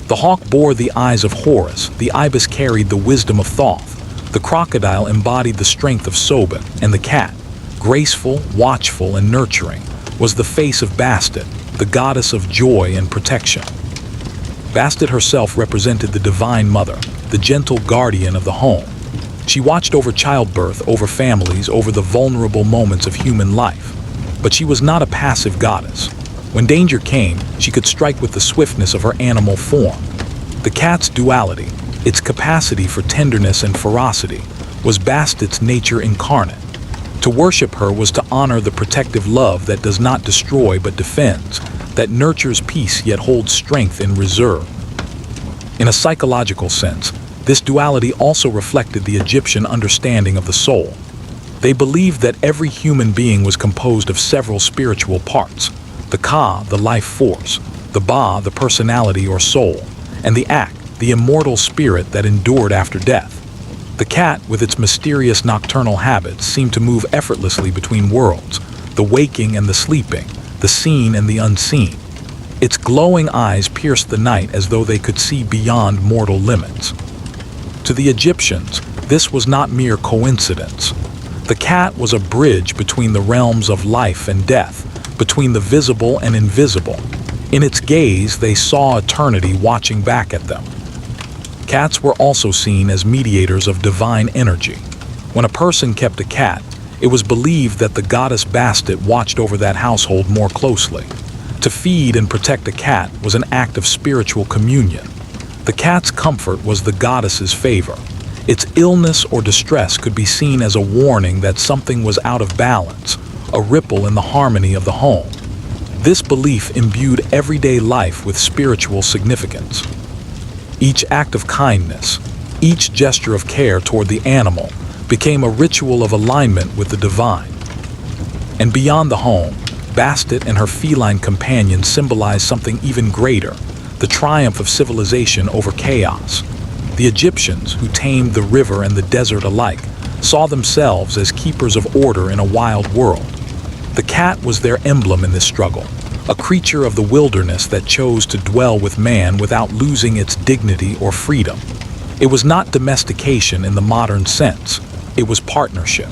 The hawk bore the eyes of Horus, the ibis carried the wisdom of Thoth, the crocodile embodied the strength of Sobek, and the cat, graceful, watchful, and nurturing, was the face of Bastet, the goddess of joy and protection. Bastet herself represented the Divine Mother, the gentle guardian of the home. She watched over childbirth, over families, over the vulnerable moments of human life. But she was not a passive goddess. When danger came, she could strike with the swiftness of her animal form. The cat's duality, its capacity for tenderness and ferocity, was Bastet's nature incarnate. To worship her was to honor the protective love that does not destroy but defends, that nurtures peace yet holds strength in reserve. In a psychological sense, this duality also reflected the Egyptian understanding of the soul. They believed that every human being was composed of several spiritual parts: the Ka, the life force; the Ba, the personality or soul; and the Ak, the immortal spirit that endured after death. The cat, with its mysterious nocturnal habits, seemed to move effortlessly between worlds, the waking and the sleeping, the seen and the unseen. Its glowing eyes pierced the night as though they could see beyond mortal limits. To the Egyptians, this was not mere coincidence. The cat was a bridge between the realms of life and death, between the visible and invisible. In its gaze, they saw eternity watching back at them. Cats were also seen as mediators of divine energy. When a person kept a cat, it was believed that the goddess Bastet watched over that household more closely. To feed and protect a cat was an act of spiritual communion. The cat's comfort was the goddess's favor. Its illness or distress could be seen as a warning that something was out of balance, a ripple in the harmony of the home. This belief imbued everyday life with spiritual significance. Each act of kindness, each gesture of care toward the animal, became a ritual of alignment with the divine. And beyond the home, Bastet and her feline companion symbolized something even greater: the triumph of civilization over chaos. The Egyptians, who tamed the river and the desert alike, saw themselves as keepers of order in a wild world. The cat was their emblem in this struggle, a creature of the wilderness that chose to dwell with man without losing its dignity or freedom. It was not domestication in the modern sense, it was partnership.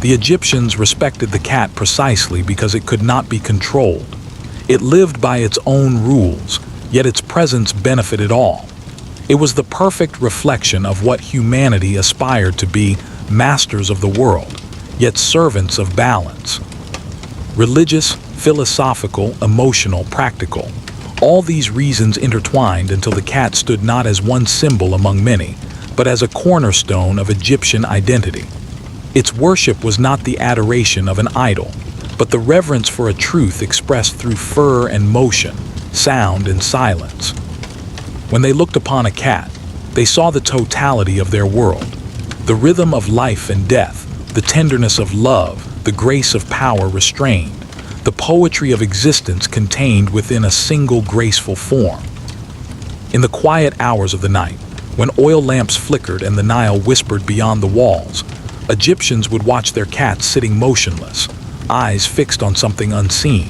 The Egyptians respected the cat precisely because it could not be controlled. It lived by its own rules, yet its presence benefited all. It was the perfect reflection of what humanity aspired to be: masters of the world, yet servants of balance. Religious, philosophical, emotional, practical, all these reasons intertwined until the cat stood not as one symbol among many, but as a cornerstone of Egyptian identity. Its worship was not the adoration of an idol, but the reverence for a truth expressed through fur and motion, sound and silence. When they looked upon a cat, they saw the totality of their world: the rhythm of life and death, the tenderness of love, the grace of power restrained, the poetry of existence contained within a single graceful form. In the quiet hours of the night, when oil lamps flickered and the Nile whispered beyond the walls, Egyptians would watch their cats sitting motionless, eyes fixed on something unseen.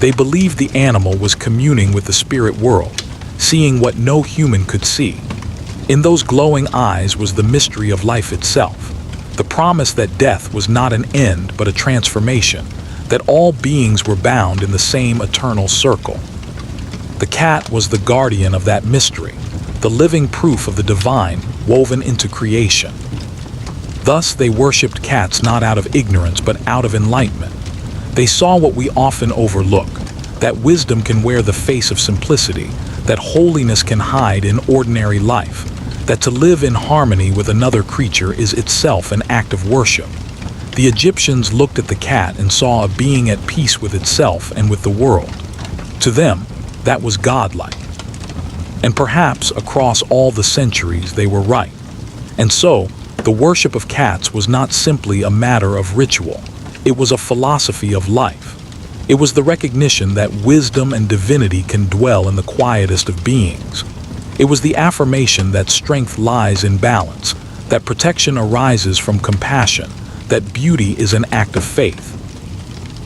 They believed the animal was communing with the spirit world, seeing what no human could see. In those glowing eyes was the mystery of life itself, the promise that death was not an end but a transformation, that all beings were bound in the same eternal circle. The cat was the guardian of that mystery, the living proof of the divine woven into creation. Thus they worshipped cats not out of ignorance but out of enlightenment. They saw what we often overlook, that wisdom can wear the face of simplicity, that holiness can hide in ordinary life, that to live in harmony with another creature is itself an act of worship. The Egyptians looked at the cat and saw a being at peace with itself and with the world. To them, that was godlike. And perhaps across all the centuries they were right. And so, the worship of cats was not simply a matter of ritual. It was a philosophy of life. It was the recognition that wisdom and divinity can dwell in the quietest of beings. It was the affirmation that strength lies in balance, that protection arises from compassion, that beauty is an act of faith.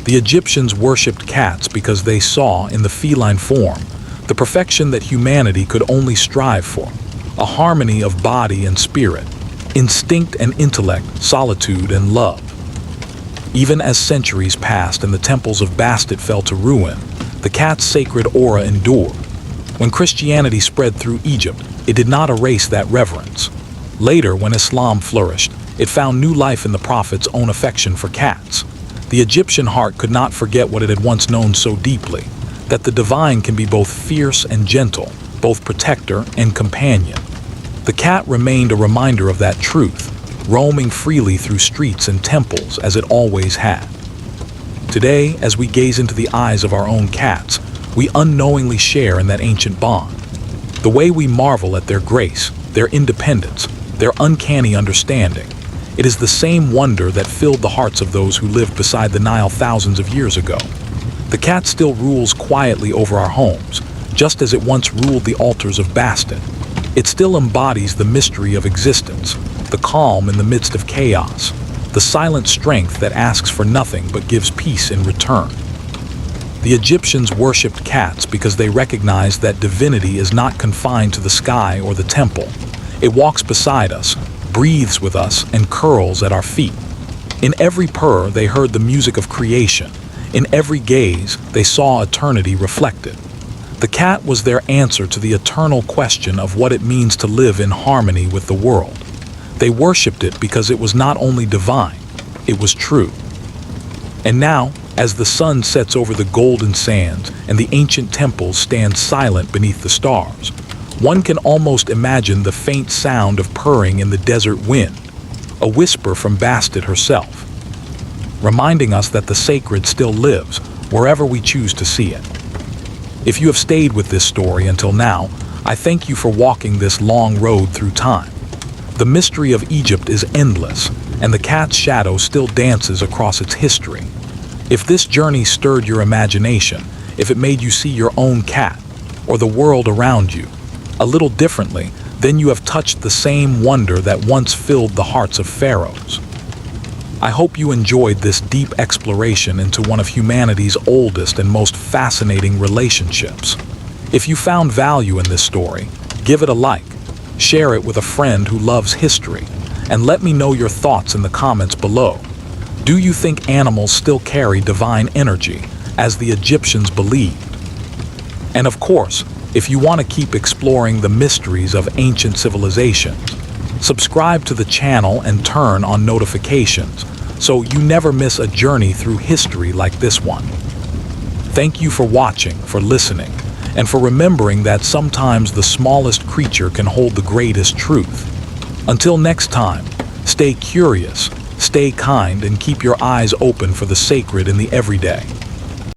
The Egyptians worshipped cats because they saw in the feline form the perfection that humanity could only strive for, a harmony of body and spirit, instinct and intellect, solitude and love. Even as centuries passed and the temples of Bastet fell to ruin, the cat's sacred aura endured. When Christianity spread through Egypt, it did not erase that reverence. Later, when Islam flourished, it found new life in the Prophet's own affection for cats. The Egyptian heart could not forget what it had once known so deeply, that the divine can be both fierce and gentle, both protector and companion. The cat remained a reminder of that truth, roaming freely through streets and temples as it always had. Today, as we gaze into the eyes of our own cats, we unknowingly share in that ancient bond. The way we marvel at their grace, their independence, their uncanny understanding, it is the same wonder that filled the hearts of those who lived beside the Nile thousands of years ago. The cat still rules quietly over our homes, just as it once ruled the altars of Bastet. It still embodies the mystery of existence, the calm in the midst of chaos, the silent strength that asks for nothing but gives peace in return. The Egyptians worshipped cats because they recognized that divinity is not confined to the sky or the temple. It walks beside us, breathes with us, and curls at our feet. In every purr, they heard the music of creation. In every gaze, they saw eternity reflected. The cat was their answer to the eternal question of what it means to live in harmony with the world. They worshipped it because it was not only divine, it was true. And now, as the sun sets over the golden sands and the ancient temples stand silent beneath the stars, one can almost imagine the faint sound of purring in the desert wind, a whisper from Bastet herself, reminding us that the sacred still lives wherever we choose to see it. If you have stayed with this story until now, I thank you for walking this long road through time. The mystery of Egypt is endless, and the cat's shadow still dances across its history. If this journey stirred your imagination, if it made you see your own cat, or the world around you, a little differently, then you have touched the same wonder that once filled the hearts of pharaohs. I hope you enjoyed this deep exploration into one of humanity's oldest and most fascinating relationships. If you found value in this story, give it a like, share it with a friend who loves history, and let me know your thoughts in the comments below. Do you think animals still carry divine energy, as the Egyptians believed? And of course, if you want to keep exploring the mysteries of ancient civilizations, subscribe to the channel and turn on notifications so you never miss a journey through history like this one. Thank you for watching, for listening, and for remembering that sometimes the smallest creature can hold the greatest truth. Until next time, stay curious, stay kind, and keep your eyes open for the sacred in the everyday.